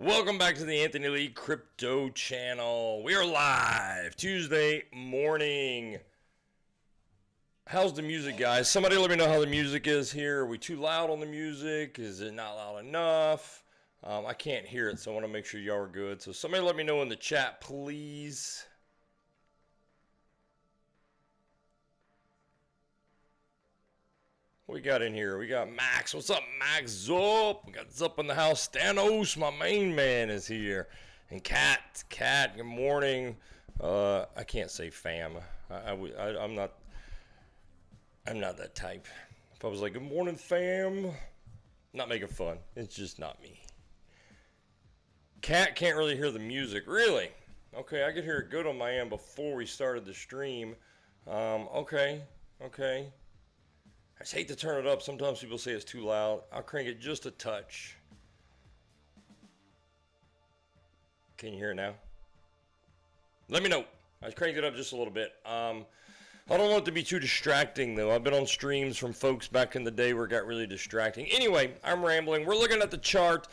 Welcome back to the Anthony Lee Crypto Channel. We are live Tuesday morning. How's the music, guys? Somebody let me know how the music is here. Are we too loud on the music? Is it not loud enough? I can't hear it, so I want to make sure y'all are good. So somebody let me know in the chat, please. What we got in here? We got Max. What's up, Max? Zup. We got Zup in the house. Stanos, my main man, is here. And Kat, good morning. I can't say fam. I'm not that type. If I was like, good morning, fam, not making fun. It's just not me. Kat can't really hear the music. Really? Okay, I could hear it good on my end before we started the stream. Okay. I just hate to turn it up. Sometimes people say it's too loud. I'll crank it just a touch. Can you hear it now? Let me know. I cranked it up just a little bit. I don't want it to be too distracting, though. I've been on streams from folks back in the day where it got really distracting. Anyway, I'm rambling. We're looking at the chart.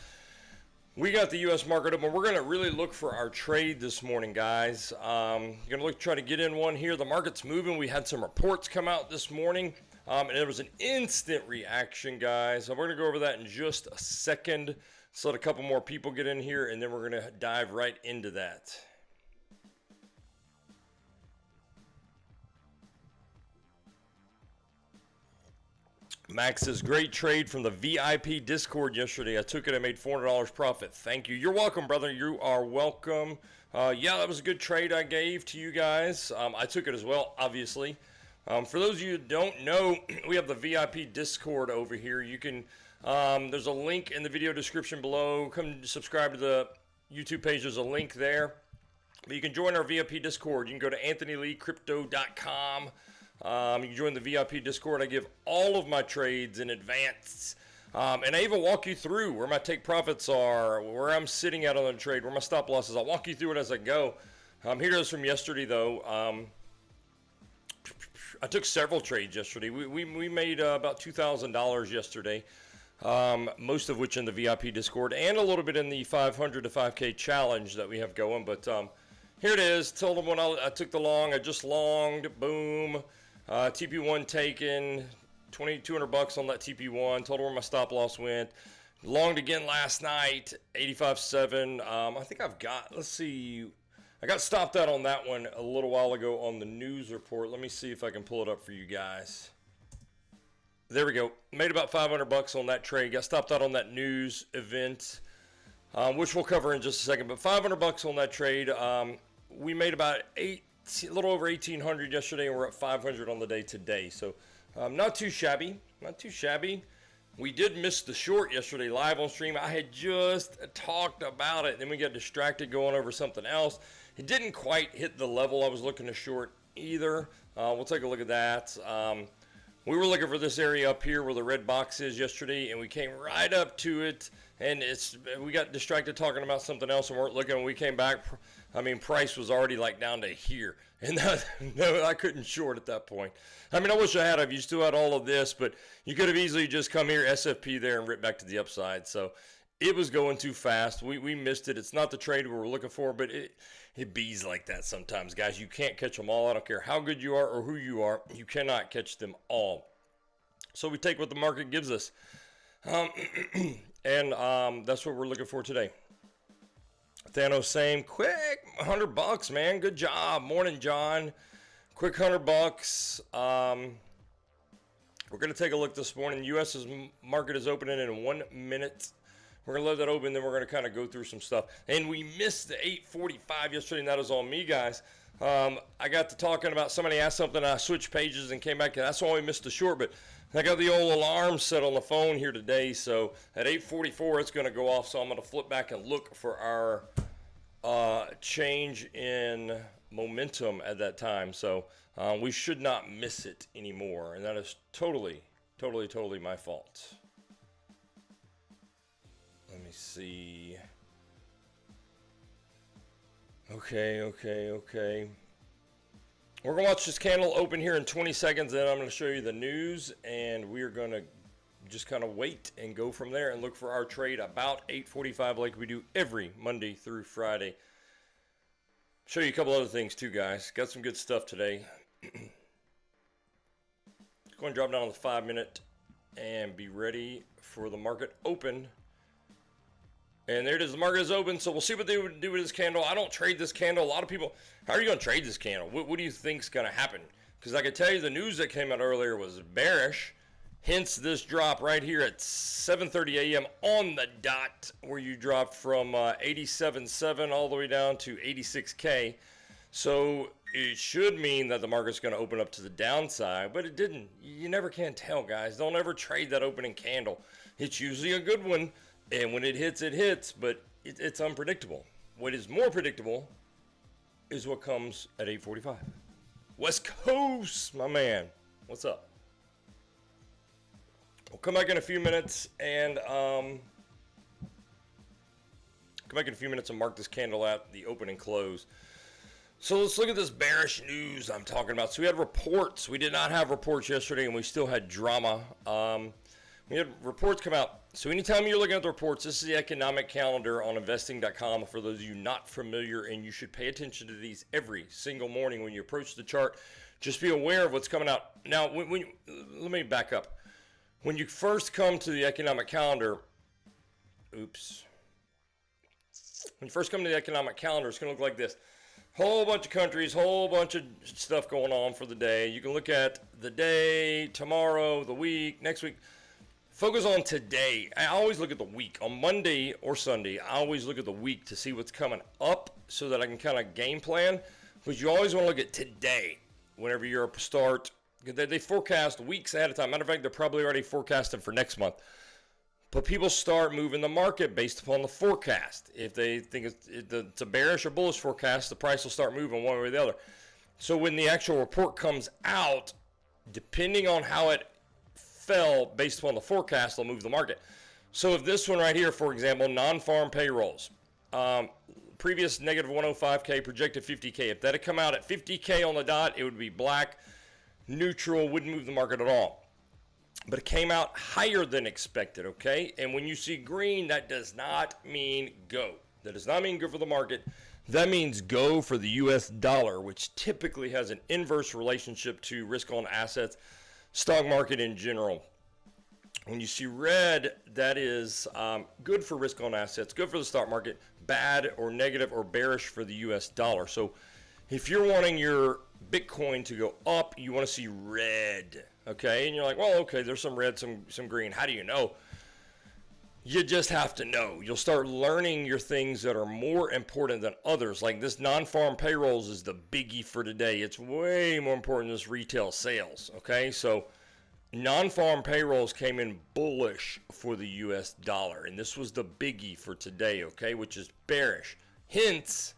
We got the U.S. market up, and we're going to really look for our trade this morning, guys. Going to try to get in one here. The market's moving. We had some reports come out this morning. And there was an instant reaction, guys. So we're going to go over that in just a second. So let a couple more people get in here, and then we're going to dive right into that. Max says, great trade from the VIP Discord yesterday. I took it. I made $400 profit. Thank you. You're welcome, brother. You are welcome. Yeah, that was a good trade I gave to you guys. I took it as well, obviously. For those of you who don't know, we have the VIP Discord over here. You can, there's a link in the video description below. Come subscribe to the YouTube page. There's a link there. But you can join our VIP Discord. You can go to anthonyleecrypto.com. You can join the VIP Discord. I give all of my trades in advance. And I even walk you through where my take profits are, where I'm sitting at on the trade, where my stop losses. I'll walk you through it as I go. Here it is from yesterday, though. I took several trades yesterday. We made about $2,000 yesterday, most of which in the VIP Discord and a little bit in the 500 to 5K challenge that we have going. But here it is. Told them when I took the long. I just longed. Boom. TP1 taken. $2,200 on that TP1. Told them where my stop loss went. Longed again last night. 85.7. I think I've got. Let's see. I got stopped out on that one a little while ago on the news report. Let me see if I can pull it up for you guys. There we go. Made about $500 on that trade. Got stopped out on that news event, which we'll cover in just a second. But $500 on that trade. We made about a little over 1,800 yesterday, and we're at 500 on the day today. So not too shabby. Not too shabby. We did miss the short yesterday live on stream. I had just talked about it. Then we got distracted going over something else. It didn't quite hit the level I was looking to short either. We'll take a look at that. We were looking for this area up here where the red box is yesterday, and we came right up to it. And we got distracted talking about something else and weren't looking. When we came back, I mean, price was already like down to here. And no, I couldn't short at that point. I mean, I wish I had. You still had all of this, but you could have easily just come here, SFP there, and ripped back to the upside. So it was going too fast. We missed it. It's not the trade we were looking for, but it bees like that sometimes, guys. You can't catch them all. I don't care how good you are or who you are. You cannot catch them all. So we take what the market gives us. And that's what we're looking for today. Thanos saying, quick, $100, man. Good job. Morning, John. Quick $100. We're going to take a look this morning. U.S. market is opening in 1 minute. We're going to let that open, then we're going to kind of go through some stuff. And we missed the 8:45 yesterday, and that was on me, guys. I got to talking about somebody asked something, I switched pages and came back, and that's why we missed the short. But I got the old alarm set on the phone here today, so at 8:44 it's going to go off. So I'm going to flip back and look for our change in momentum at that time. So we should not miss it anymore, and that is totally my fault. Let me see. Okay. We're going to watch this candle open here in 20 seconds, then I'm going to show you the news, and we're going to just kind of wait and go from there and look for our trade about 8:45 like we do every Monday through Friday. Show you a couple other things too, guys. Got some good stuff today. Go and drop down on the 5-minute and be ready for the market open. And there it is. The market is open, so we'll see what they would do with this candle. I don't trade this candle. A lot of people, how are you going to trade this candle? What do you think is going to happen? Because I can tell you the news that came out earlier was bearish. Hence this drop right here at 7:30 a.m. on the dot, where you dropped from 87.7 all the way down to 86K. So it should mean that the market's going to open up to the downside, but it didn't. You never can tell, guys. Don't ever trade that opening candle. It's usually a good one, and when it hits, but it's unpredictable. What is more predictable is what comes at 8:45. West Coast, my man. What's up? We'll come back in a few minutes and mark this candle at the open and close. So let's look at this bearish news I'm talking about. So we had reports. We did not have reports yesterday, and we still had drama. We had reports come out. So anytime you're looking at the reports, this is the economic calendar on investing.com for those of you not familiar, and you should pay attention to these every single morning when you approach the chart. Just be aware of what's coming out. Now, let me back up. When you first come to the economic calendar, when you first come to the economic calendar, it's going to look like this. Whole bunch of countries, whole bunch of stuff going on for the day. You can look at the day, tomorrow, the week, next week. Focus on today. I always look at the week. On Monday or Sunday, I always look at the week to see what's coming up so that I can kind of game plan. But you always want to look at today whenever you're up start. They forecast weeks ahead of time. Matter of fact, they're probably already forecasting for next month. But people start moving the market based upon the forecast. If they think it's a bearish or bullish forecast, the price will start moving one way or the other. So when the actual report comes out, depending on how it fell based upon the forecast, they'll move the market. So if this one right here, for example, non-farm payrolls, previous negative 105K, projected 50K. If that had come out at 50K on the dot, it would be black. Neutral, wouldn't move the market at all. But it came out higher than expected, okay? And when you see green, that does not mean go. That does not mean go for the market. That means go for the US dollar, which typically has an inverse relationship to risk on assets, stock market in general. When you see red, that is good for risk on assets, good for the stock market, bad or negative or bearish for the US dollar. So if you're wanting your Bitcoin to go up, you want to see red, okay? And you're like, well, okay, there's some red, some green. How do you know? You just have to know. You'll start learning your things that are more important than others. Like this non-farm payrolls is the biggie for today. It's way more important than this retail sales, okay? So non-farm payrolls came in bullish for the US dollar, and this was the biggie for today, okay, which is bearish. Hence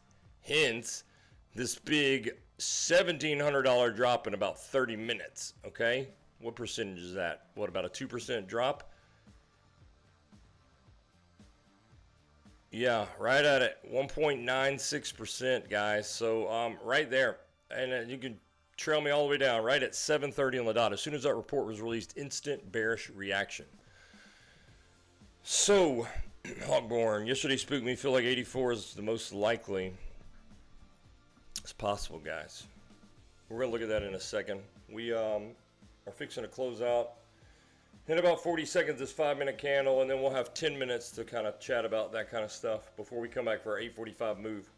this big $1,700 drop in about 30 minutes, okay? What percentage is that? What, about a 2% drop? Yeah, right at it, 1.96%, guys. So right there, and you can trail me all the way down, right at 7:30 on the dot. As soon as that report was released, instant bearish reaction. So, Hogborn, yesterday spooked me. Feel like 84 is the most likely. It's possible, guys. We're going to look at that in a second. We are fixing to close out in about 40 seconds this 5-minute candle, and then we'll have 10 minutes to kind of chat about that kind of stuff before we come back for our 8:45 move.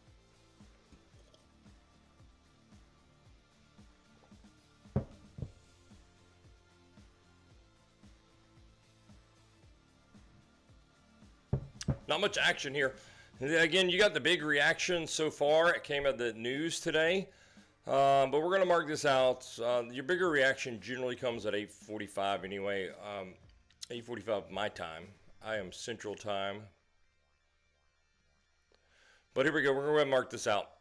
Not much action here. Again, you got the big reaction so far. It came at the news today. But we're going to mark this out. Your bigger reaction generally comes at 8:45 anyway. 8:45 my time. I am Central Time. But here we go. We're going to mark this out.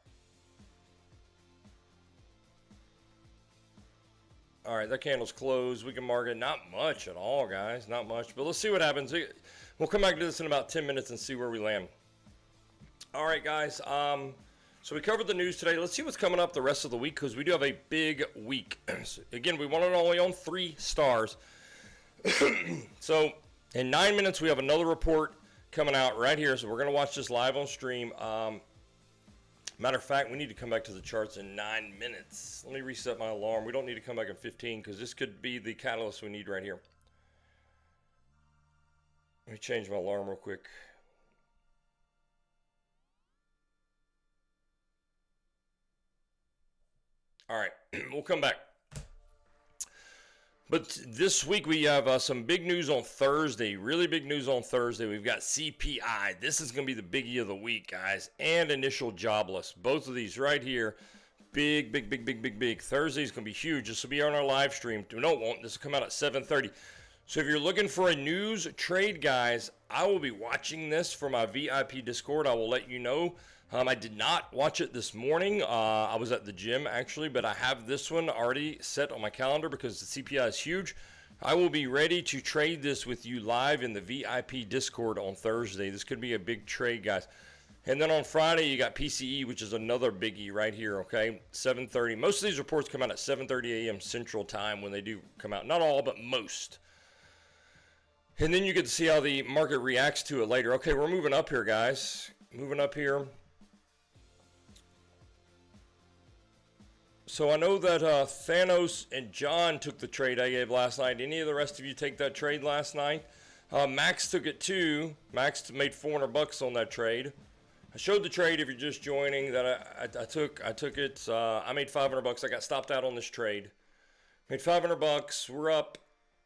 All right, that candle's closed. We can mark it. Not much at all, guys. Not much. But let's see what happens. We'll come back to this in about 10 minutes and see where we land. All right, guys. So we covered the news today. Let's see what's coming up the rest of the week, because we do have a big week. Again, we want it only on 3 stars. So in 9 minutes, we have another report coming out right here. So we're going to watch this live on stream. Matter of fact, we need to come back to the charts in 9 minutes. Let me reset my alarm. We don't need to come back in 15 because this could be the catalyst we need right here. Let me change my alarm real quick. All right, we'll come back. But this week we have some big news on Thursday, really big news on Thursday. We've got CPI. This is going to be the biggie of the week, guys, and initial jobless. Both of these right here, big, big, big, big, big, big. Thursday's going to be huge. This will be on our live stream. No, it won't. This will come out at 7:30. So if you're looking for a news trade, guys, I will be watching this for my VIP Discord. I will let you know. I did not watch it this morning. I was at the gym, actually, but I have this one already set on my calendar because the CPI is huge. I will be ready to trade this with you live in the VIP Discord on Thursday. This could be a big trade, guys. And then on Friday, you got PCE, which is another biggie right here, okay? 7:30. Most of these reports come out at 7:30 a.m. Central Time when they do come out. Not all, but most. And then you get to see how the market reacts to it later. Okay, we're moving up here, guys. Moving up here. So I know that Thanos and John took the trade I gave last night. Any of the rest of you take that trade last night? Max took it too. Max made $400 on that trade. I showed the trade if you're just joining that I took it. I made $500. I got stopped out on this trade. Made $500. We're up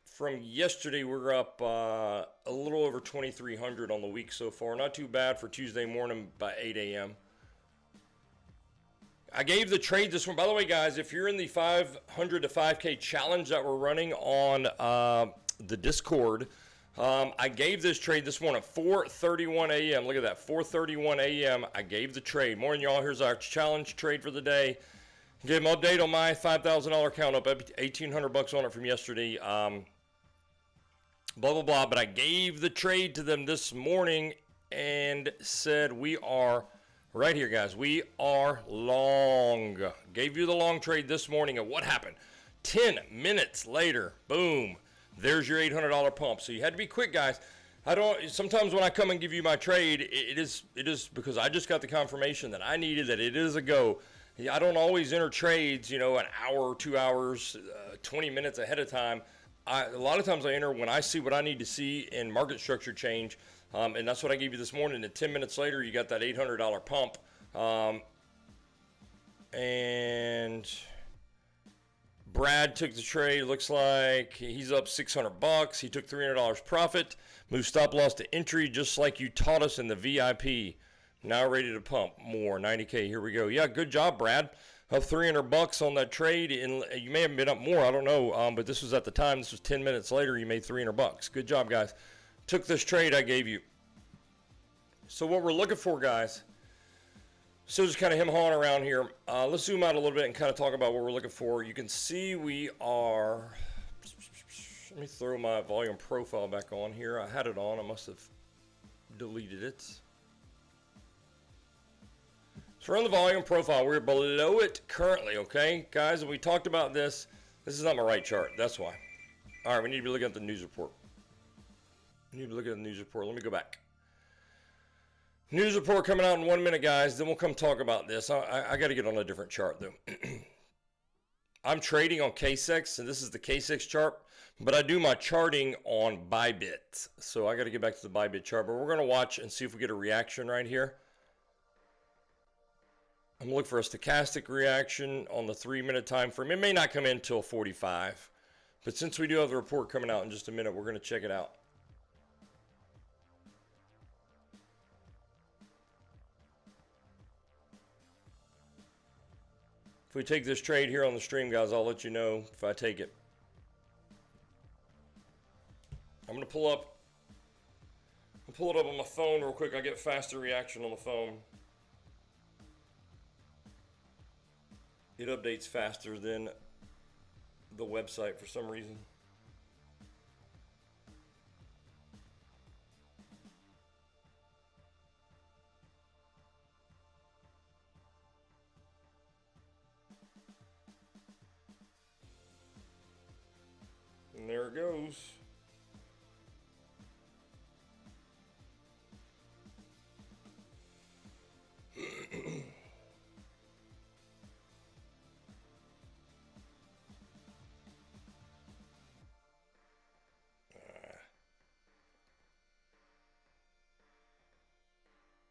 from yesterday. We're up a little over 2,300 on the week so far. Not too bad for Tuesday morning by 8 a.m. I gave the trade this one. By the way, guys, if you're in the 500 to 5K challenge that we're running on the Discord, I gave this trade this morning at 4:31 a.m. Look at that, 4:31 a.m. I gave the trade. Morning, y'all. Here's our challenge trade for the day. Give them an update on my $5,000 account, up $1,800 on it from yesterday. Blah, blah, blah. But I gave the trade to them this morning and said we are... Right here, guys, we are long. Gave you the long trade this morning, and what happened? 10 minutes later, boom, there's your $800 pump. So you had to be quick, guys. Sometimes when I come and give you my trade, it is because I just got the confirmation that I needed, that it is a go. I don't always enter trades, an hour, 2 hours, 20 minutes ahead of time. A lot of times I enter when I see what I need to see in market structure change. And that's what I gave you this morning. And 10 minutes later, you got that $800 pump. And Brad took the trade. Looks like he's up $600. He took $300 profit. Moved stop loss to entry, just like you taught us in the VIP. Now ready to pump more. 90K. Here we go. Yeah, good job, Brad. Up $300 on that trade. And you may have been up more. I don't know. But this was at the time. This was 10 minutes later. You made $300. Good job, guys. Took this trade I gave you. So what we're looking for, guys, so just kind of him-hawing around here. Let's zoom out a little bit and kind of talk about what we're looking for. You can see we are, let me throw my volume profile back on here. I had it on. I must have deleted it. So we're on the volume profile. We're below it currently, okay? Guys, we talked about this. This is not my right chart. That's why. All right, we need to be looking at the news report. Let me go back. News report coming out in 1 minute, guys. Then we'll come talk about this. I got to get on a different chart, though. I'm trading on KSEX, and this is the KSEX chart. But I do my charting on Bybit. So I got to get back to the Bybit chart. But we're going to watch and see if we get a reaction right here. I'm looking for a stochastic reaction on the 3 minute time frame. It may not come in until 45. But since we do have the report coming out in just a minute, we're going to check it out. If we take this trade here on the stream, guys, I'll let you know if I take it. I'm going to pull it up on my phone real quick. I get faster reaction on the phone. It updates faster than the website for some reason. And there it goes.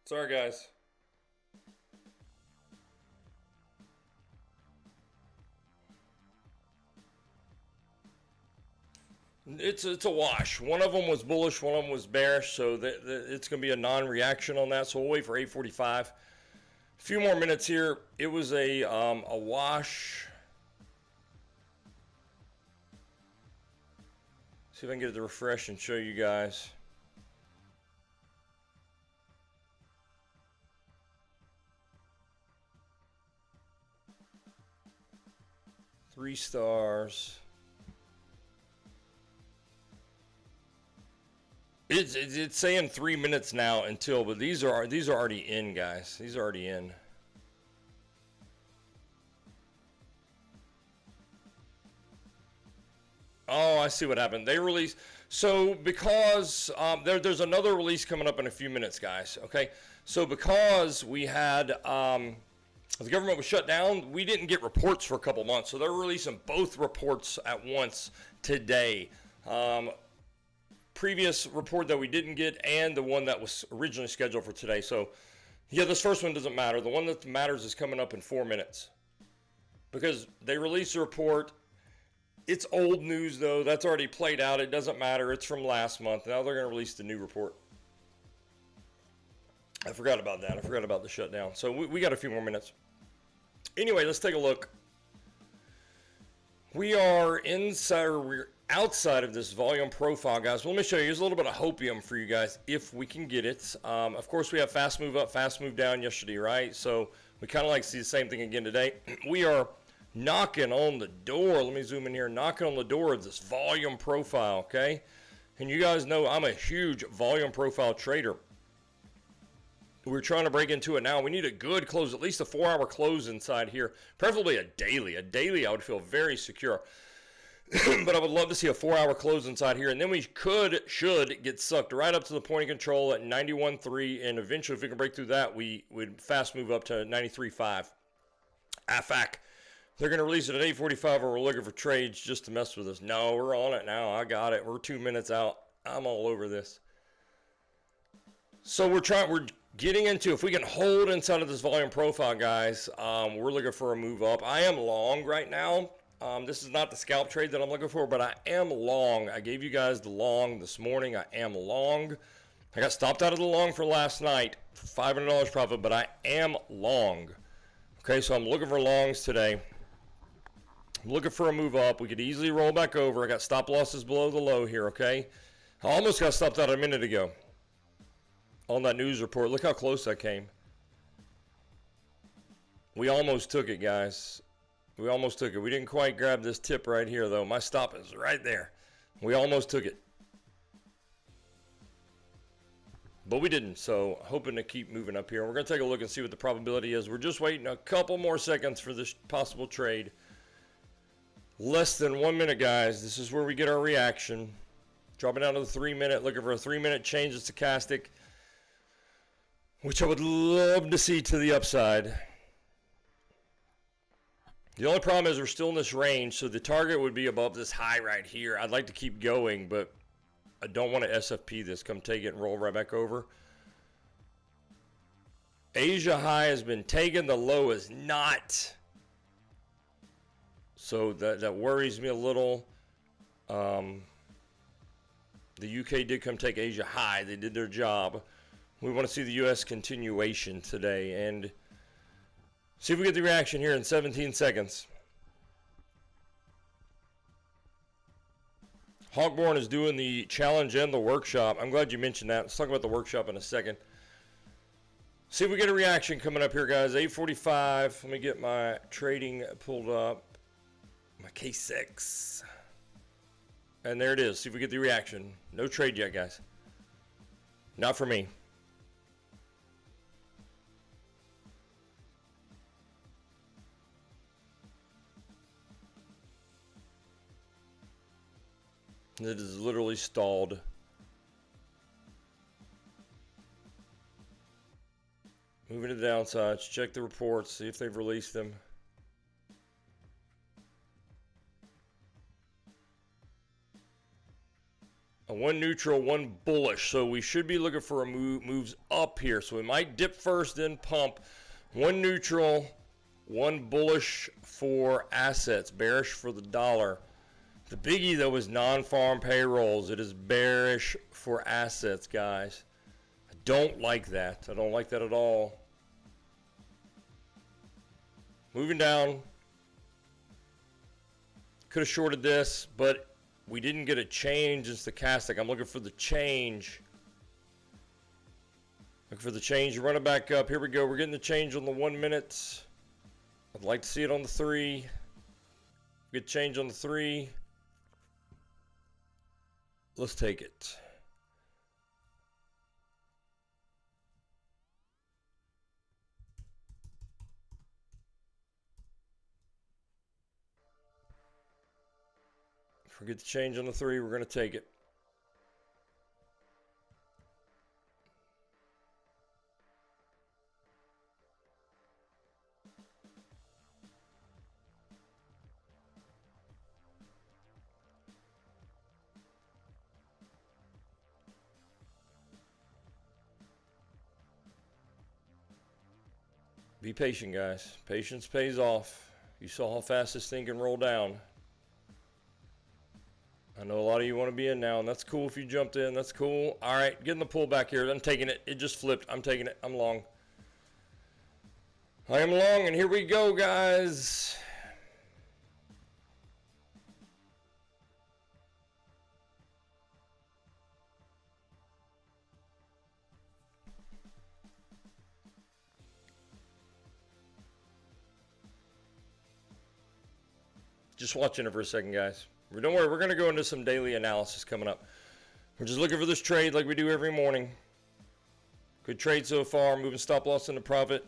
Sorry, guys. It's a wash. One of them was bullish, one of them was bearish, so it's going to be a non-reaction on that. So we'll wait for 8:45. A few more minutes here. It was a wash. See if I can get it to refresh and show you guys. Three stars. It's saying 3 minutes now until, but these are already in, guys. These are already in. Oh, I see what happened. They released. So because there's another release coming up in a few minutes, guys. Okay. So because we had the government was shut down, we didn't get reports for a couple months. So they're releasing both reports at once today. Previous report that we didn't get and the one that was originally scheduled for today. So yeah, this first one doesn't matter. The one that matters is coming up in 4 minutes because they released a report. It's old news though. That's already played out. It doesn't matter. It's from last month. Now they're going to release the new report. I forgot about that. I forgot about the shutdown. So we got a few more minutes. Anyway, let's take a look. We are inside, or we're outside of this volume profile, guys. Let me show you. Here's a little bit of hopium for you guys, if we can get it. Of course, we have fast move up, fast move down yesterday, right? So we kind of like to see the same thing again today. We are knocking on the door. Let me zoom in here. Knocking on the door of this volume profile, okay? And you guys know I'm a huge volume profile trader. We're trying to break into it now. We need a good close, at least a 4-hour close inside here, preferably a daily. A daily, I would feel very secure. But I would love to see a 4-hour close inside here, and then we should get sucked right up to the point of control at 91.3, and eventually, if we can break through that, we would fast move up to 93.5. AFAC, they're going to release it at 8:45, or we're looking for trades just to mess with us. No, we're on it now. I got it. We're 2 minutes out. I'm all over this. So we're getting into, if we can hold inside of this volume profile, guys, we're looking for a move up. I am long right now. This is not the scalp trade that I'm looking for, but I am long. I gave you guys the long this morning. I am long. I got stopped out of the long for last night, $500 profit, but I am long. Okay, so I'm looking for longs today. I'm looking for a move up. We could easily roll back over. I got stop losses below the low here, okay? I almost got stopped out a minute ago on that news report. Look how close I came. We almost took it, guys. We almost took it. We didn't quite grab this tip right here, though. My stop is right there. We almost took it. But we didn't, so hoping to keep moving up here. We're going to take a look and see what the probability is. We're just waiting a couple more seconds for this possible trade. Less than 1 minute, guys. This is where we get our reaction. Dropping down to the 3 minute, looking for a 3 minute change of stochastic, which I would love to see to the upside. The only problem is we're still in this range, so the target would be above this high right here. I'd like to keep going, but I don't want to SFP this. Come take it and roll right back over. Asia high has been taken. The low is not. So that worries me a little. The UK did come take Asia high. They did their job. We want to see the U.S. continuation today and see if we get the reaction here in 17 seconds. Hawkborn is doing the challenge and the workshop. I'm glad you mentioned that. Let's talk about the workshop in a second. See if we get a reaction coming up here, guys. 8:45. Let me get my trading pulled up. My K6. And there it is. See if we get the reaction. No trade yet, guys. Not for me. It is literally stalled. Moving to the downsides. Check the reports. See if they've released them. one neutral, one bullish. So we should be looking for a moves up here. So we might dip first, then pump. One neutral, one bullish for assets, bearish for the dollar. The biggie, though, is non-farm payrolls. It is bearish for assets, guys. I don't like that. I don't like that at all. Moving down. Could have shorted this, but we didn't get a change in stochastic. I'm looking for the change. Looking for the change. Run it back up. Here we go. We're getting the change on the 1 minute. I'd like to see it on the 3. Get change on the 3. Let's take it. If we get the change on the 3, we're going to take it. Be patient, guys. Patience pays off. You saw how fast this thing can roll down. I know a lot of you want to be in now, and that's cool if you jumped in. That's cool. All right, getting the pullback here. I'm taking it. It just flipped. I'm taking it. I'm long. I am long, and here we go, guys. Just watching it for a second, guys. Don't worry, we're going to go into some daily analysis coming up. We're just looking for this trade like we do every morning. Good trade so far. Moving stop loss into profit.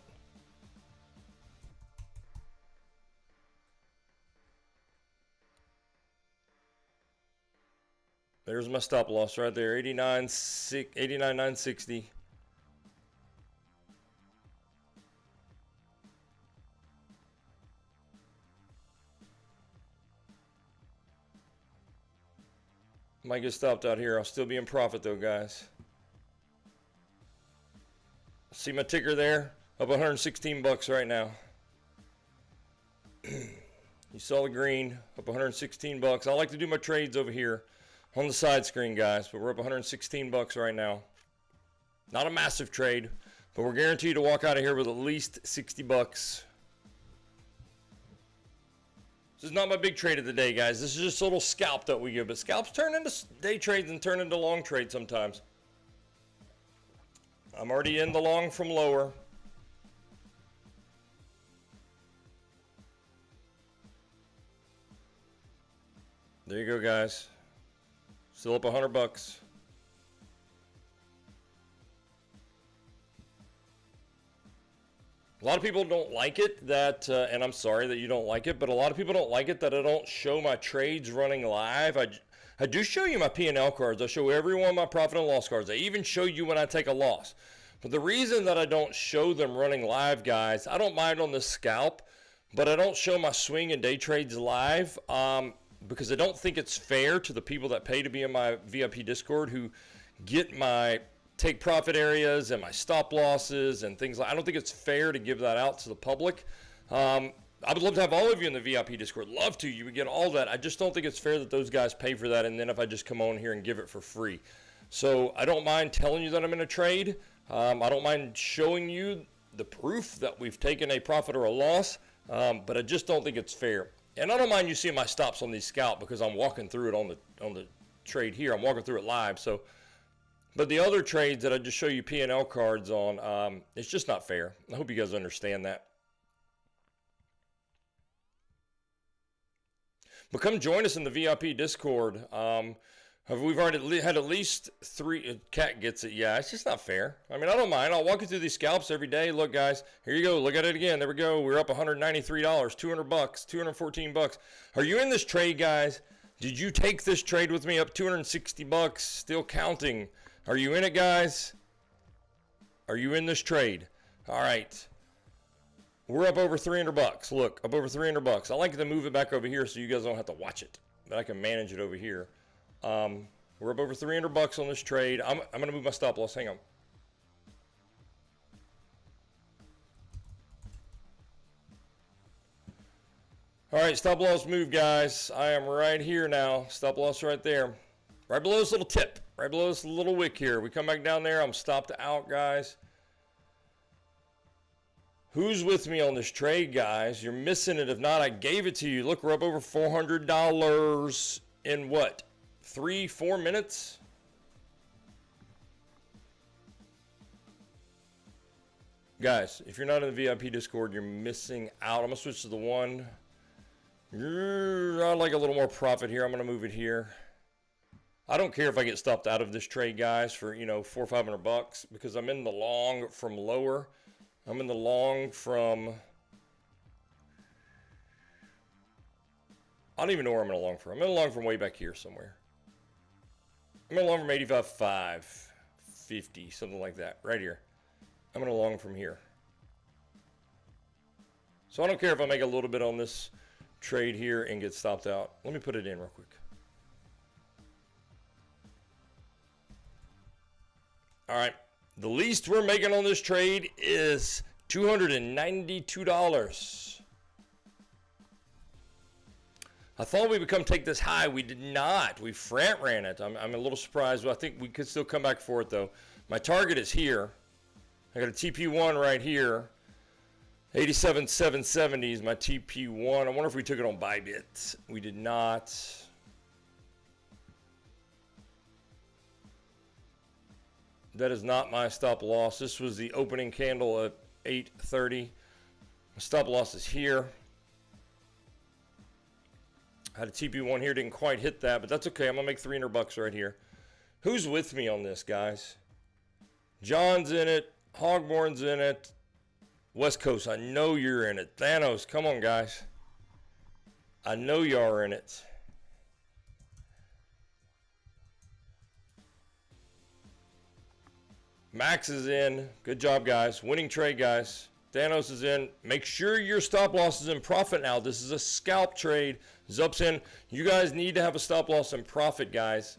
There's my stop loss right there. 89,960. Might get stopped out here. I'll still be in profit though, guys. See my ticker there? Up 116 bucks right now. You saw the green, up 116 bucks. I like to do my trades over here on the side screen, guys, but we're up 116 bucks right now. Not a massive trade, but we're guaranteed to walk out of here with at least 60 bucks. This is not my big trade of the day, guys. This is just a little scalp that we give. But scalps turn into day trades and turn into long trades sometimes. I'm already in the long from lower. There you go, guys. Still up 100 bucks. A lot of people don't like it that, and I'm sorry that you don't like it, but a lot of people don't like it that I don't show my trades running live. I do show you my P&L cards. I show everyone my profit and loss cards. I even show you when I take a loss. But the reason that I don't show them running live, guys, I don't mind on the scalp, but I don't show my swing and day trades live because I don't think it's fair to the people that pay to be in my VIP Discord who get my take profit areas and my stop losses and things like. I don't think it's fair to give that out to the public. I would love to have all of you in the VIP Discord. Love to. You would get all that. I just don't think it's fair that those guys pay for that, and then if I just come on here and give it for free. So I don't mind telling you that I'm in a trade. I don't mind showing you the proof that we've taken a profit or a loss, but I just don't think it's fair. And I don't mind you seeing my stops on these scalp because I'm walking through it on the trade here. I'm walking through it live. So. But the other trades that I just show you P&L cards on, it's just not fair. I hope you guys understand that. But come join us in the VIP Discord. We've already had at least 3. Cat gets it. Yeah, it's just not fair. I mean, I don't mind. I'll walk you through these scalps every day. Look, guys, here you go. Look at it again. There we go. We're up $193, 200 bucks, 214 bucks. Are you in this trade, guys? Did you take this trade with me up 260 bucks? Still counting. Are you in it, guys? Are you in this trade? All right. We're up over 300 bucks. Look, up over 300 bucks. I like to move it back over here so you guys don't have to watch it, but I can manage it over here. We're up over 300 bucks on this trade. I'm going to move my stop loss. Hang on. All right, stop loss move, guys. I am right here now. Stop loss right there. Right below this little tip. Right below this little wick here. We come back down there. I'm stopped out, guys. Who's with me on this trade, guys? You're missing it. If not, I gave it to you. Look, we're up over $400 in what? 3-4 minutes? Guys, if you're not in the VIP Discord, you're missing out. I'm going to switch to the one. I'd like a little more profit here. I'm going to move it here. I don't care if I get stopped out of this trade, guys, for, you know, $400 or $500 because I'm in the long from lower. I'm in the long from, I don't even know where I'm in the long from. I'm in the long from way back here somewhere. I'm in the long from 85.5, 50, something like that, right here. I'm in the long from here. So I don't care if I make a little bit on this trade here and get stopped out. Let me put it in real quick. All right. The least we're making on this trade is $292. I thought we would come take this high. We did not. We front ran it. I'm a little surprised, but I think we could still come back for it, though. My target is here. I got a TP1 right here. 87,770 is my TP1. I wonder if we took it on Bybit. We did not. That is not my stop loss. This was the opening candle at 8:30. My stop loss is here. I had a TP1 here, didn't quite hit that, but that's okay. I'm gonna make $300 right here. Who's with me on this, guys? John's in it. Hogborn's in it. West Coast, I know you're in it. Thanos, come on, guys. I know you are in it. Max is in. Good job, guys. Winning trade, guys. Thanos is in. Make sure your stop loss is in profit now. This is a scalp trade. Zup's in. You guys need to have a stop loss in profit, guys.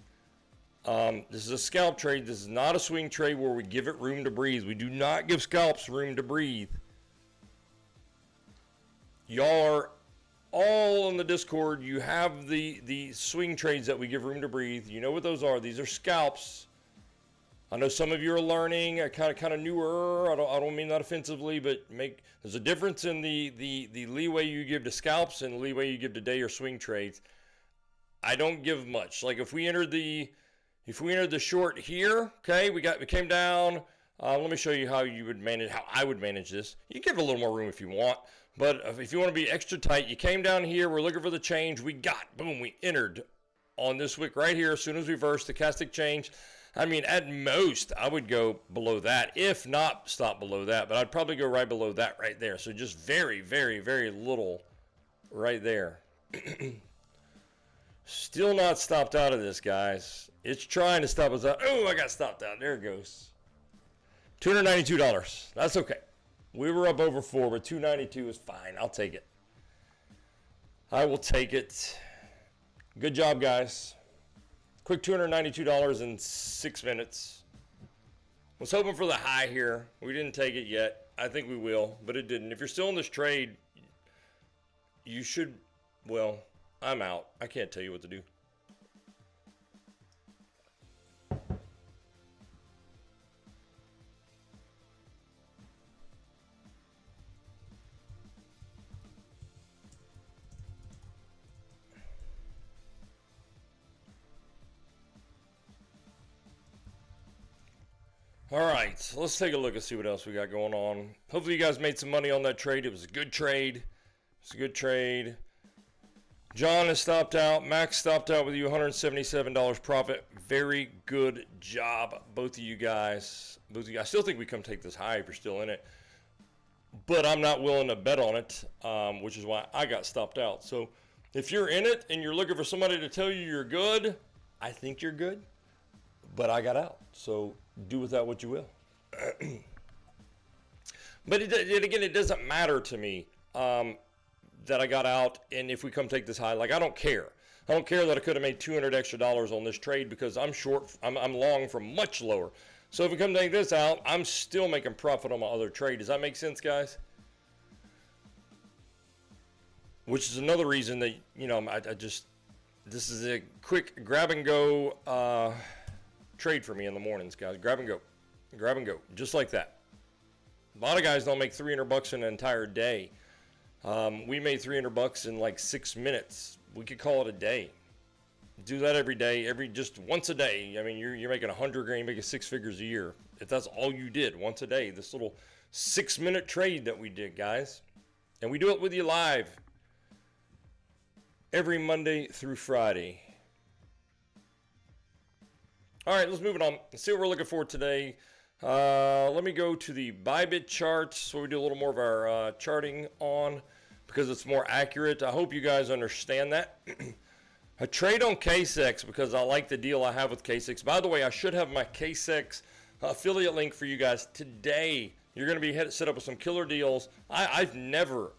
This is a scalp trade. This is not a swing trade where we give it room to breathe. We do not give scalps room to breathe. Y'all are all on the Discord. You have the swing trades that we give room to breathe. You know what those are. These are scalps. I know some of you are learning, kind of newer. I don't mean that offensively, but there's a difference in the leeway you give to scalps and the leeway you give to day or swing trades. I don't give much. Like if we entered the short here, okay, we came down. Let me show you how I would manage this. You give it a little more room if you want, but if you want to be extra tight, you came down here. We're looking for the change. We entered on this wick right here. As soon as we reversed stochastic change. I mean, at most, I would go below that, if not stop below that. But I'd probably go right below that right there. So just very, very, very little right there. Still not stopped out of this, guys. It's trying to stop us out. Oh, I got stopped out. There it goes. $292. That's okay. We were up over 4, but $292 is fine. I'll take it. I will take it. Good job, guys. Quick $292 in 6 minutes. Was hoping for the high here. We didn't take it yet. I think we will, but it didn't. If you're still in this trade, you should, well, I'm out. I can't tell you what to do. All right, so let's take a look and see what else we got going on. Hopefully you guys made some money on that trade. It was a good trade. It's a good trade. John has stopped out. Max stopped out with you, $177 profit. Very good job, both of you guys. I still think we come take this high if you're still in it. But I'm not willing to bet on it, which is why I got stopped out. So if you're in it and you're looking for somebody to tell you you're good, I think you're good. But I got out. So do with that what you will. But again, it doesn't matter to me that I got out, and if we come take this high, like I don't care. I don't care that I could have made $200 extra on this trade because I'm short. I'm long from much lower. So if we come take this out, I'm still making profit on my other trade. Does that make sense, guys? Which is another reason that, you know, this is a quick grab and go trade for me in the mornings, guys. Grab and go, just like that. A lot of guys don't make $300 in an entire day. We made $300 in like 6 minutes. We could call it a day. Do that every day, just once a day. I mean, you're making 100 grand, you're making 6 figures a year. If that's all you did once a day, this little 6-minute trade that we did, guys. And we do it with you live every Monday through Friday. All right, let's move it on. Let's see what we're looking for today. Let me go to the Bybit chart so we do a little more of our charting on because it's more accurate. I hope you guys understand that. I trade on KSEX because I like the deal I have with KSEX. By the way, I should have my KSEX affiliate link for you guys today. You're going to be set up with some killer deals. I've never,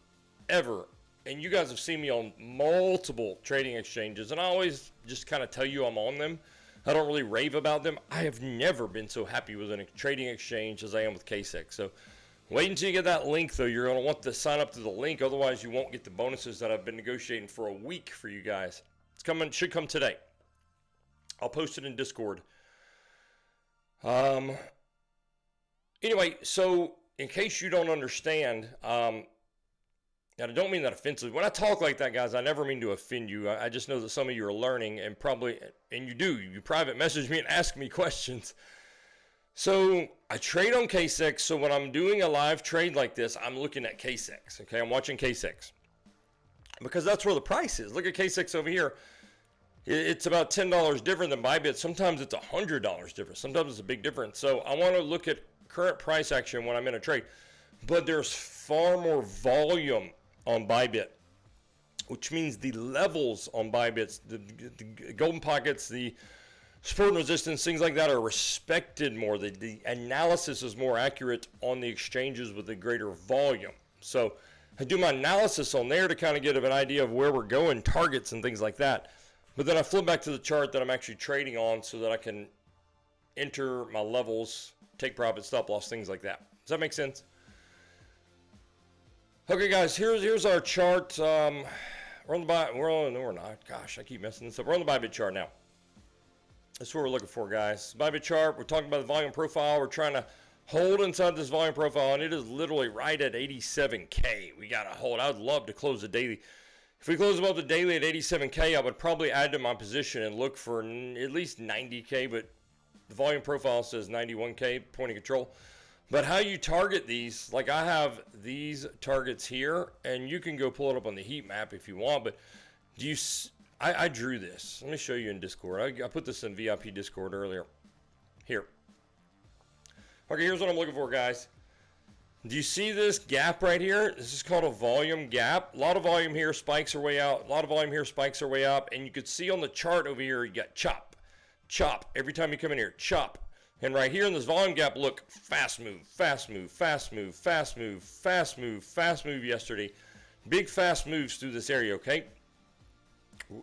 ever, and you guys have seen me on multiple trading exchanges, and I always just kind of tell you I'm on them. I don't really rave about them. I have never been so happy with a trading exchange as I am with KSEX. So wait until you get that link, though. You're going to want to sign up to the link. Otherwise, you won't get the bonuses that I've been negotiating for a week for you guys. It's coming. Should come today. I'll post it in Discord. Anyway, so in case you don't understand, and I don't mean that offensively. When I talk like that, guys, I never mean to offend you. I just know that some of you are learning and you do. You private message me and ask me questions. So I trade on KSEX. So when I'm doing a live trade like this, I'm looking at KSEX. Okay, I'm watching KSEX because that's where the price is. Look at KSEX over here. It's about $10 different than Bybit. Sometimes it's $100 different. Sometimes it's a big difference. So I want to look at current price action when I'm in a trade. But there's far more volume on Bybit, which means the levels on Bybits, the golden pockets, the support and resistance, things like that are respected more. The analysis is more accurate on the exchanges with the greater volume. So I do my analysis on there to kind of get an idea of where we're going, targets and things like that. But then I flip back to the chart that I'm actually trading on so that I can enter my levels, take profit, stop loss, things like that. Does that make sense? Okay, guys, here's our chart. We're on the no, we're not. Gosh, I keep messing this up. We're on the Bybit chart now. That's what we're looking for, guys. Bybit chart. We're talking about the volume profile. We're trying to hold inside this volume profile, and it is literally right at 87K. We got to hold. I would love to close the daily. If we close above the daily at 87K, I would probably add to my position and look for at least 90K, but the volume profile says 91K, point of control. But how you target these, like I have these targets here, and you can go pull it up on the heat map if you want, but do you, I drew this. Let me show you in Discord. I put this in VIP Discord earlier. Here. Okay, here's what I'm looking for, guys. Do you see this gap right here? This is called a volume gap. A lot of volume here, spikes are way out. A lot of volume here, spikes are way up. And you could see on the chart over here, you got chop, chop. Every time you come in here, chop. And right here in this volume gap, look, fast move, fast move, fast move, fast move, fast move, fast move yesterday. Big fast moves through this area, okay?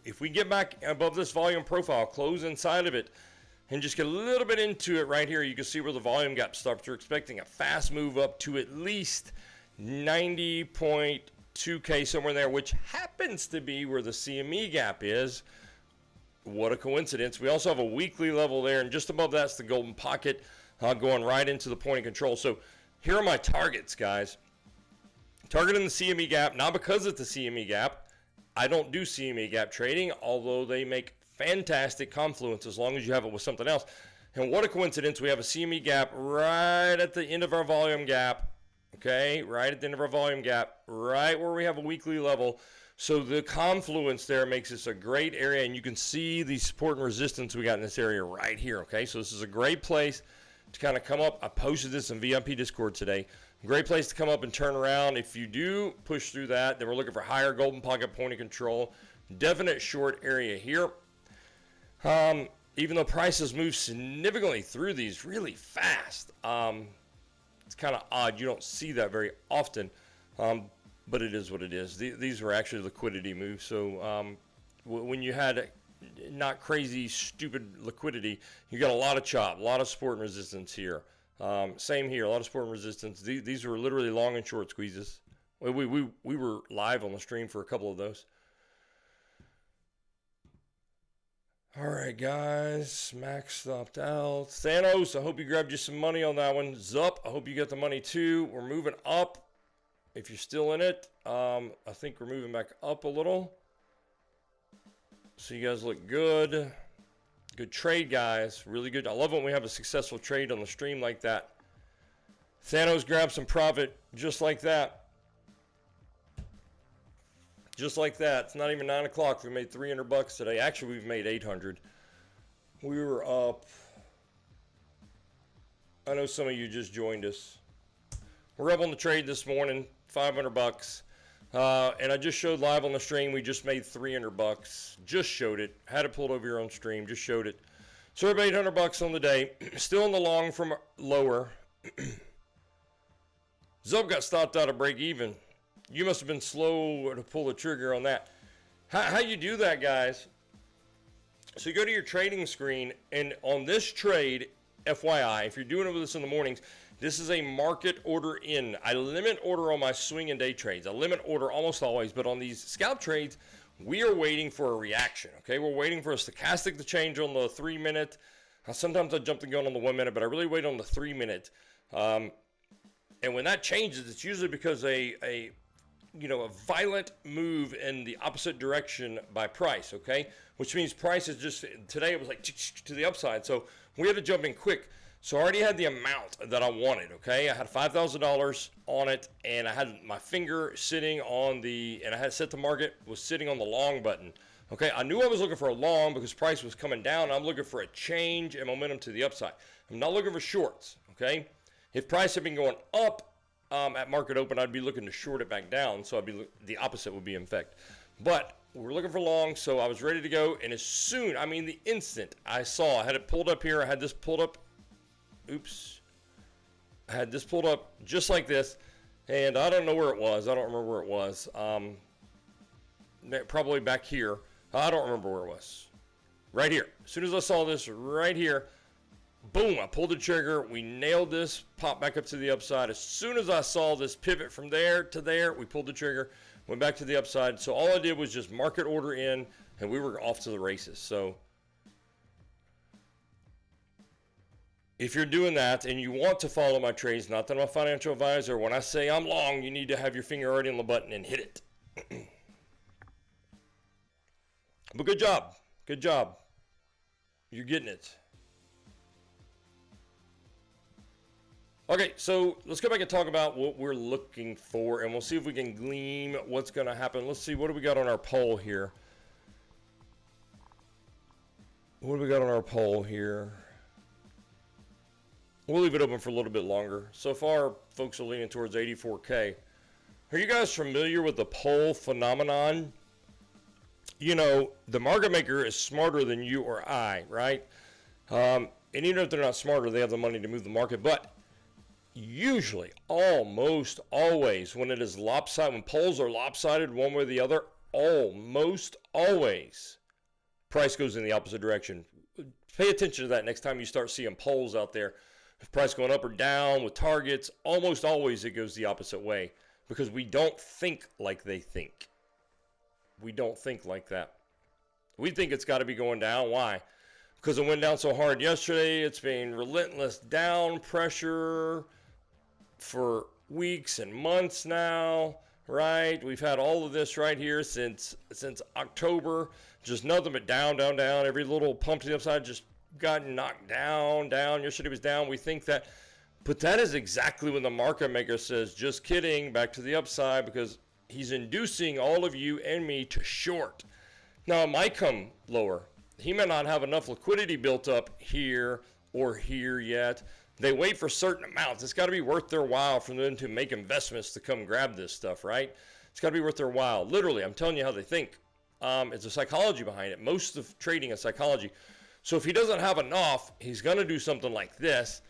If we get back above this volume profile, close inside of it, and just get a little bit into it right here, you can see where the volume gap starts. We're expecting a fast move up to at least 90.2K, somewhere there, which happens to be where the CME gap is. What a coincidence. We also have a weekly level there, and just above that's the golden pocket going right into the point of control. So here are my targets, guys. Targeting the CME gap, not because it's the CME gap. I don't do CME gap trading, although they make fantastic confluence as long as you have it with something else. And what a coincidence, we have a CME gap right at the end of our volume gap, okay? Right at the end of our volume gap, right where we have a weekly level. So the confluence there makes this a great area, and you can see the support and resistance we got in this area right here, okay? So this is a great place to kind of come up. I posted this in VIP Discord today. Great place to come up and turn around. If you do push through that, then we're looking for higher golden pocket point of control. Definite short area here. Even though prices move significantly through these really fast, it's kind of odd. You don't see that very often. But it is what it is. These were actually liquidity moves. So when you had not crazy, stupid liquidity, you got a lot of chop, a lot of support and resistance here. Same here, a lot of support and resistance. These were literally long and short squeezes. We were live on the stream for a couple of those. All right, guys. Max stopped out. Thanos, I hope you grabbed you some money on that one. Zup, I hope you got the money too. We're moving up. If you're still in it, I think we're moving back up a little. So you guys look good. Good trade, guys. Really good. I love when we have a successful trade on the stream like that. Thanos grabbed some profit just like that. Just like that. It's not even 9 o'clock. We made 300 bucks today. Actually, we've made 800. We were up. I know some of you just joined us. We're up on the trade this morning, 500 bucks. And I just showed live on the stream. We just made 300 bucks. Just showed it. Had it pulled over here on stream. Just showed it. So we're up 800 bucks on the day. Still in the long from lower. Zub got stopped out of break even. You must have been slow to pull the trigger on that. How you do that, guys? So you go to your trading screen, and on this trade, FYI, if you're doing it with us in the mornings, this is a market order in. I limit order on my swing and day trades. I limit order almost always, but on these scalp trades, we are waiting for a reaction, okay? We're waiting for a stochastic to change on the 3 minute. Sometimes I jump the gun on the 1 minute, but I really wait on the 3 minute. And when that changes, it's usually because a violent move in the opposite direction by price, okay? Which means price is just, today it was like to the upside. So we had to jump in quick. So I already had the amount that I wanted, okay? I had $5,000 on it, and I had my finger sitting on and I had set the market, was sitting on the long button, okay? I knew I was looking for a long because price was coming down. I'm looking for a change and momentum to the upside. I'm not looking for shorts, okay? If price had been going up, at market open, I'd be looking to short it back down, so the opposite would be in effect. But we're looking for long, so I was ready to go, and as soon, the instant I had it pulled up here, I had this pulled up, I had this pulled up just like this, and I don't know where it was. I don't remember where it was. Probably back here. I don't remember where it was. Right here. As soon as I saw this right here, boom, I pulled the trigger. We nailed this, popped back up to the upside. As soon as I saw this pivot from there to there, we pulled the trigger, went back to the upside. So all I did was just market order in, and we were off to the races. So if you're doing that and you want to follow my trades, not that I'm a financial advisor, when I say I'm long, you need to have your finger already on the button and hit it. But good job. Good job. You're getting it. Okay, so let's go back and talk about what we're looking for, and we'll see if we can glean what's going to happen. Let's see, what do we got on our poll here? What do we got on our poll here? We'll leave it open for a little bit longer. So far, folks are leaning towards 84K. Are you guys familiar with the poll phenomenon? You know, the market maker is smarter than you or I, right? And even if they're not smarter, they have the money to move the market, but usually, almost always, when it is lopsided, when polls are lopsided one way or the other, almost always, price goes in the opposite direction. Pay attention to that next time you start seeing polls out there. If price going up or down with targets, almost always it goes the opposite way because we don't think like they think. We don't think like that. We think it's got to be going down. Why? Because it went down so hard yesterday. It's been relentless down pressure for weeks and months now, right? We've had all of this right here since October. Just nothing but down, down, down. Every little pump to the upside just got knocked down, down. Yesterday was down. We think that, but that is exactly when the market maker says, just kidding, back to the upside, because he's inducing all of you and me to short. Now, it might come lower. He may not have enough liquidity built up here or here yet. They wait for certain amounts. It's got to be worth their while for them to make investments to come grab this stuff, right? It's got to be worth their while. Literally, I'm telling you how they think. It's a psychology behind it. Most of trading is psychology. So if he doesn't have enough, he's going to do something like this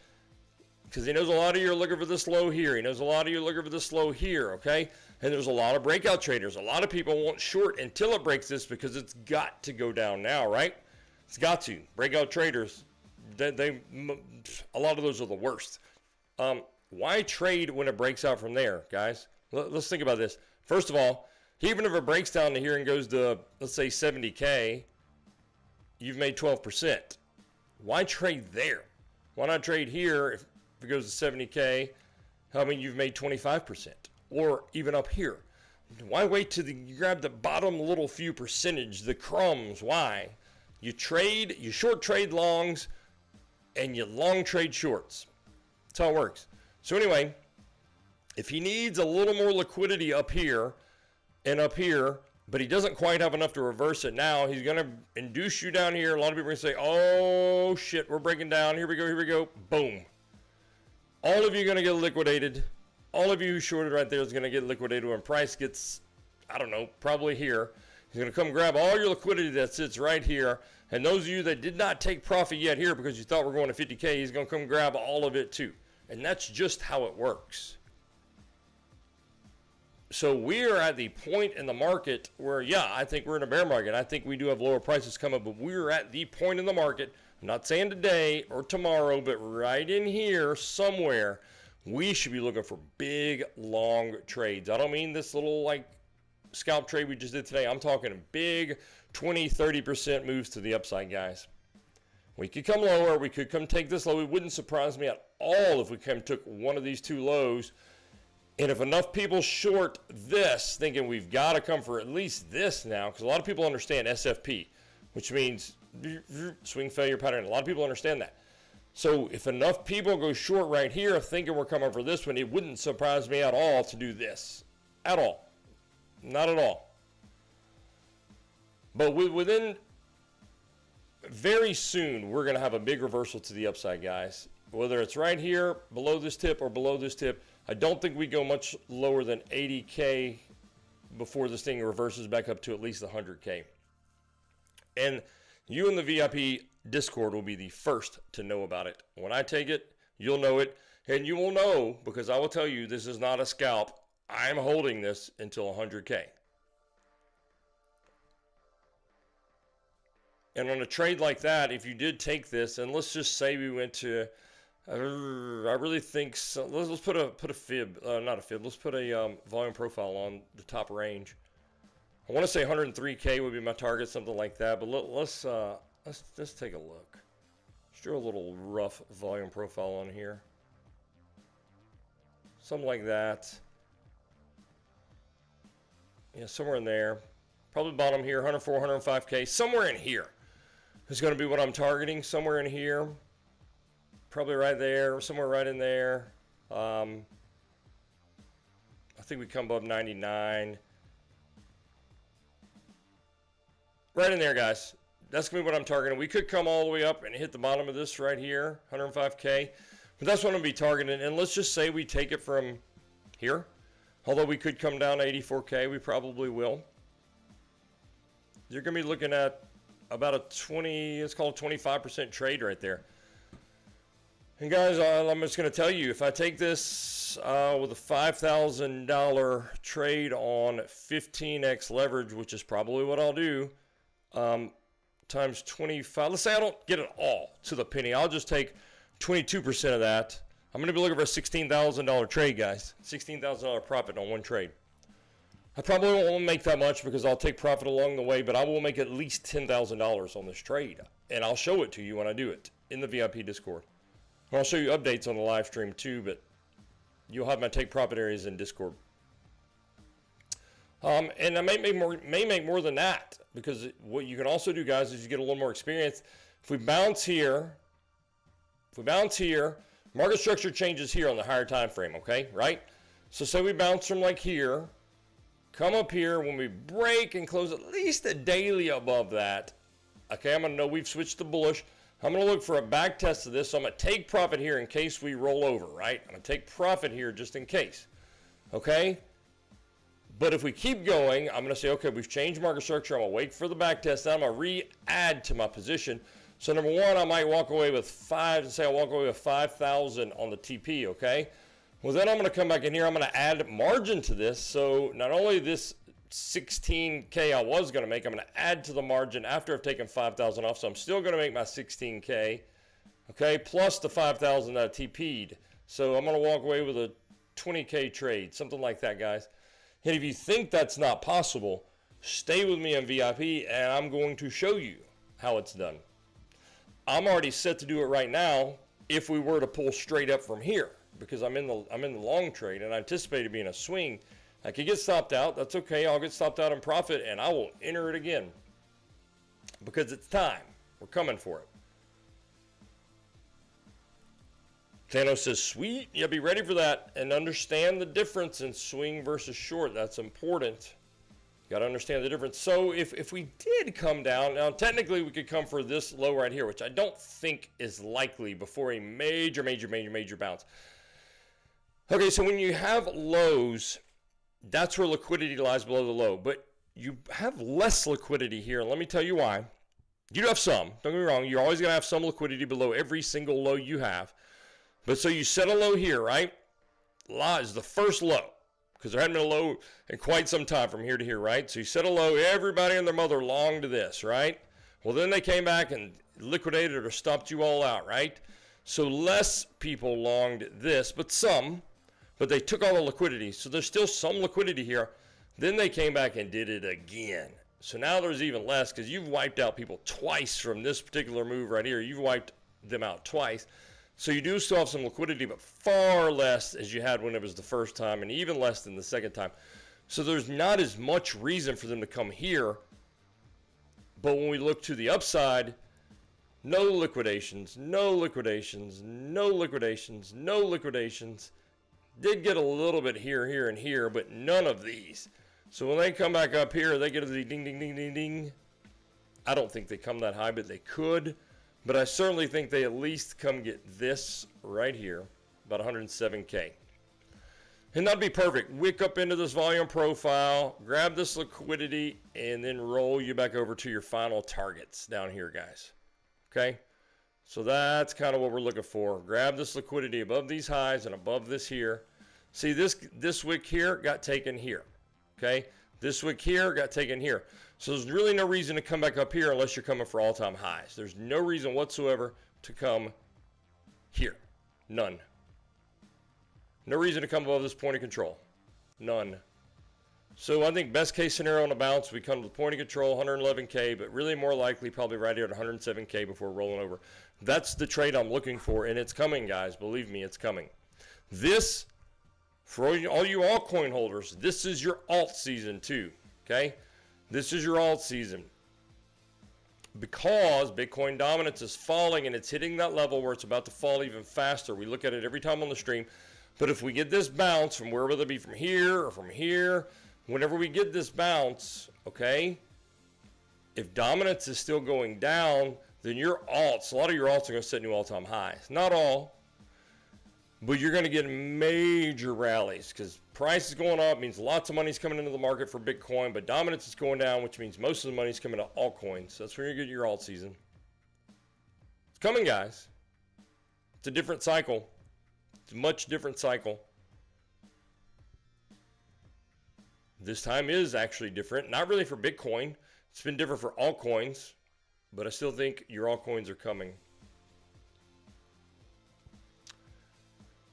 because he knows a lot of you are looking for this low here. He knows a lot of you are looking for this low here, okay? And there's a lot of breakout traders. A lot of people won't short until it breaks this because it's got to go down now, right? It's got to. Breakout traders, a lot of those are the worst. Why trade when it breaks out from there, guys? Let's think about this. First of all, even if it breaks down to here and goes to, let's say, 70K, you've made 12%. Why trade there? Why not trade here if it goes to 70K? I mean, you've made 25%. Or even up here. Why wait till you grab the bottom little few percentage, the crumbs? Why? You short trade longs, and you long trade shorts. That's how it works. So anyway, if he needs a little more liquidity up here and up here, but he doesn't quite have enough to reverse it now, he's going to induce you down here. A lot of people are going to say, oh, shit, we're breaking down. Here we go. Boom. All of you are going to get liquidated. All of you who shorted right there is going to get liquidated when price gets, I don't know, probably here. He's going to come grab all your liquidity that sits right here. And those of you that did not take profit yet here because you thought we're going to 50K, he's going to come grab all of it too. And that's just how it works. So we are at the point in the market where, yeah, I think we're in a bear market. I think we do have lower prices coming, but we're at the point in the market, I'm not saying today or tomorrow, but right in here somewhere, we should be looking for big, long trades. I don't mean this little, like, scalp trade we just did today. I'm talking big 20, 30% moves to the upside, guys. We could come lower. We could come take this low. It wouldn't surprise me at all if we took one of these two lows. And if enough people short this, thinking we've got to come for at least this now, because a lot of people understand SFP, which means swing failure pattern. A lot of people understand that. So if enough people go short right here thinking we're coming for this one, it wouldn't surprise me at all to do this. At all. Not at all. But within very soon, we're going to have a big reversal to the upside, guys. Whether it's right here, below this tip, or below this tip, I don't think we go much lower than 80K before this thing reverses back up to at least 100K. And you in the VIP Discord will be the first to know about it. When I take it, you'll know it. And you will know, because I will tell you, this is not a scalp. I'm holding this until 100K. And on a trade like that, if you did take this, and let's just say we went to, I really think, so, let's put a fib, not a fib, let's put a volume profile on the top range. I want to say 103K would be my target, something like that, but let's take a look. Let's do a little rough volume profile on here. Something like that. Yeah, somewhere in there. Probably bottom here, 104, 105K, somewhere in here is going to be what I'm targeting, somewhere in here. Probably right there, somewhere right in there. I think we come above 99. Right in there, guys. That's going to be what I'm targeting. We could come all the way up and hit the bottom of this right here, 105K. But that's what I'm going to be targeting. And let's just say we take it from here. Although we could come down to 84K, we probably will. You're going to be looking at about a 20, let's call it 25% trade right there. And guys, I'm just going to tell you, if I take this with a $5,000 trade on 15x leverage, which is probably what I'll do, times 25, let's say I don't get it all to the penny. I'll just take 22% of that. I'm going to be looking for a $16,000 trade, guys. $16,000 profit on one trade. I probably won't make that much because I'll take profit along the way, but I will make at least $10,000 on this trade. And I'll show it to you when I do it in the VIP Discord. And I'll show you updates on the live stream too, but you'll have my take profit areas in Discord. And I may make more than that, because what you can also do, guys, is you get a little more experience. If we bounce here, market structure changes here on the higher time frame, okay, right? So say we bounce from like here, come up here, when we break and close at least a daily above that, okay, I'm going to know we've switched to bullish. I'm going to look for a back test of this, so I'm going to take profit here in case we roll over, right? I'm going to take profit here just in case, okay? But if we keep going, I'm going to say, okay, we've changed market structure. I'm going to wait for the back test. Then I'm going to re-add to my position. So number one, I might walk away with 5,000 on the TP, okay? Well, then I'm going to come back in here. I'm going to add margin to this. So not only this 16K I was going to make, I'm going to add to the margin after I've taken 5,000 off. So I'm still going to make my 16K, okay, plus the 5,000 that I TP'd. So I'm going to walk away with a 20K trade, something like that, guys. And if you think that's not possible, stay with me on VIP, and I'm going to show you how it's done. I'm already set to do it right now if we were to pull straight up from here, because I'm in the long trade, and I anticipate it being a swing. I could get stopped out. That's okay. I'll get stopped out in profit, and I will enter it again because it's time. We're coming for it. Thanos says, sweet. Yeah, be ready for that and understand the difference in swing versus short. That's important. Got to understand the difference. So if we did come down, now technically we could come for this low right here, which I don't think is likely before a major bounce. Okay, so when you have lows, that's where liquidity lies below the low. But you have less liquidity here, and let me tell you why. You do have some. Don't get me wrong. You're always going to have some liquidity below every single low you have. But so you set a low here, right? Is the first low, because there hadn't been a low in quite some time from here to here, right? So you set a low, everybody and their mother longed to this, right? Well, then they came back and liquidated or stopped you all out, right? So less people longed this, but some, but they took all the liquidity. So there's still some liquidity here. Then they came back and did it again. So now there's even less because you've wiped out people twice from this particular move right here. You've wiped them out twice. So you do still have some liquidity, but far less as you had when it was the first time, and even less than the second time. So there's not as much reason for them to come here. But when we look to the upside, no liquidations, no liquidations, no liquidations, no liquidations. Did get a little bit here, and here, but none of these. So when they come back up here, they get the ding, ding, ding, ding, ding. I don't think they come that high, but they could. But I certainly think they at least come get this right here, about 107K. And that'd be perfect. Wick up into this volume profile, grab this liquidity, and then roll you back over to your final targets down here, guys. Okay? So that's kind of what we're looking for. Grab this liquidity above these highs and above this here. See, this wick here got taken here. Okay? This wick here got taken here. So there's really no reason to come back up here unless you're coming for all-time highs. There's no reason whatsoever to come here. None. No reason to come above this point of control. None. So I think best case scenario on a bounce, we come to the point of control, 111K, but really more likely probably right here at 107K before rolling over. That's the trade I'm looking for, and it's coming, guys. Believe me, it's coming. This, for all you altcoin holders, this is your alt season too, okay? This is your alt season because Bitcoin dominance is falling and it's hitting that level where it's about to fall even faster. We look at it every time on the stream. But if we get this bounce from wherever it be, from here or from here, whenever we get this bounce, okay, if dominance is still going down, then your alts, a lot of your alts are going to set new all-time highs. Not all, but you're going to get major rallies because price is going up, means lots of money is coming into the market for Bitcoin, but dominance is going down, which means most of the money is coming to altcoins. So that's where you get your alt season. It's coming, guys. It's a different cycle. It's a much different cycle. This time is actually different. Not really for Bitcoin. It's been different for altcoins, but I still think your altcoins are coming.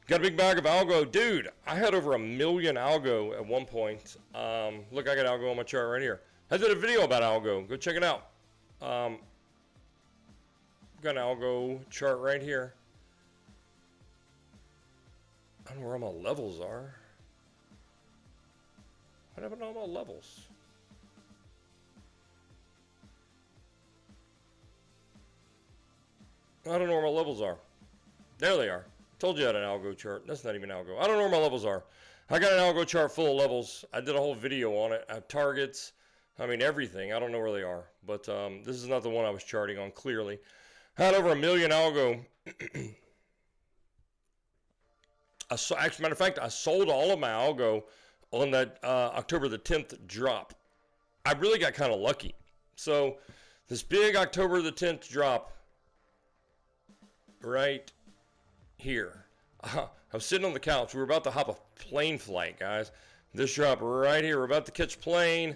Got a big bag of algo. Dude, I had over 1 million algo at one point. Look, I got algo on my chart right here. I did a video about algo. Go check it out. Got an algo chart right here. I don't know where all my levels are. I don't know all my levels. I don't know where my levels are. There they are. Told you I had an algo chart. That's not even algo. I don't know where my levels are. I got an algo chart full of levels. I did a whole video on it. I have targets. I mean, everything. I don't know where they are. But this is not the one I was charting on, clearly. I had over 1 million algo. Actually, matter of fact, I sold all of my algo on that October the 10th drop. I really got kind of lucky. So this big October the 10th drop right here. I was sitting on the couch. We were about to hop a plane flight, guys. This drop right here. We're about to catch a plane.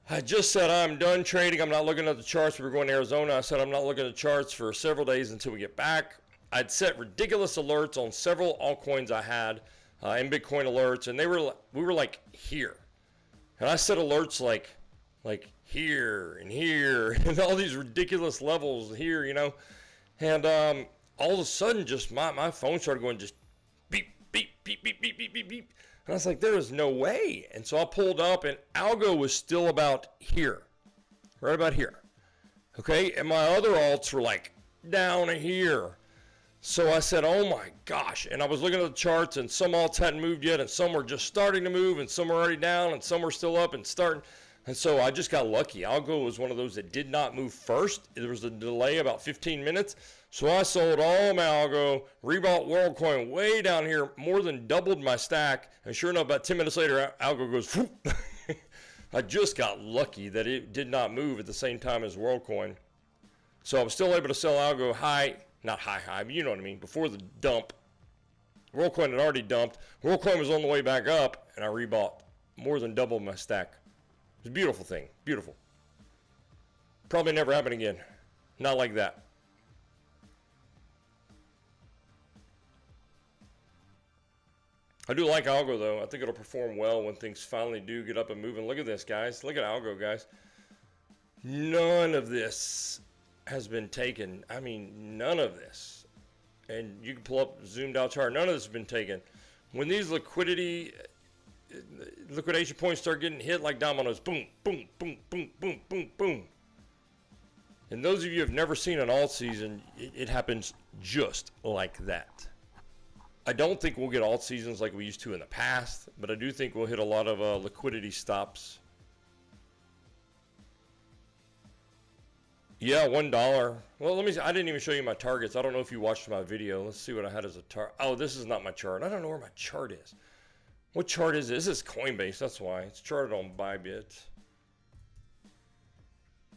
I just said I'm done trading. I'm not looking at the charts. We were going to Arizona. I said I'm not looking at the charts for several days until we get back. I'd set ridiculous alerts on several altcoins I had in Bitcoin alerts, and we were like here. And I set alerts like here and here and all these ridiculous levels here, you know. And all of a sudden, just my phone started going just beep, beep, beep, beep, beep, beep, beep, beep. And I was like, there is no way. And so I pulled up, and algo was still about here, right about here. Okay, and my other alts were like down here. So I said, oh my gosh. And I was looking at the charts, and some alts hadn't moved yet, and some were just starting to move, and some were already down, and some were still up and starting. And so I just got lucky. Algo was one of those that did not move first. There was a delay about 15 minutes. So I sold all my algo, rebought WorldCoin way down here, more than doubled my stack. And sure enough, about 10 minutes later, algo goes, whoop. I just got lucky that it did not move at the same time as WorldCoin. So I was still able to sell algo high, not high, but you know what I mean, before the dump. WorldCoin had already dumped. WorldCoin was on the way back up, and I rebought more than double my stack. It was a beautiful thing, beautiful. Probably never happen again, not like that. I do like algo though. I think it'll perform well when things finally do get up and moving. Look at this, guys. Look at algo, guys. None of this has been taken. I mean, none of this. And you can pull up zoomed out chart. None of this has been taken. When these liquidation points start getting hit like dominoes, boom, boom, boom, boom, boom, boom, boom. And those of you who have never seen an alt season, it happens just like that. I don't think we'll get alt seasons like we used to in the past, but I do think we'll hit a lot of liquidity stops. Yeah, $1. Well, let me see. I didn't even show you my targets. I don't know if you watched my video. Let's see what I had as a target. Oh, this is not my chart. I don't know where my chart is. What chart is this? This is Coinbase. That's why. It's charted on Bybit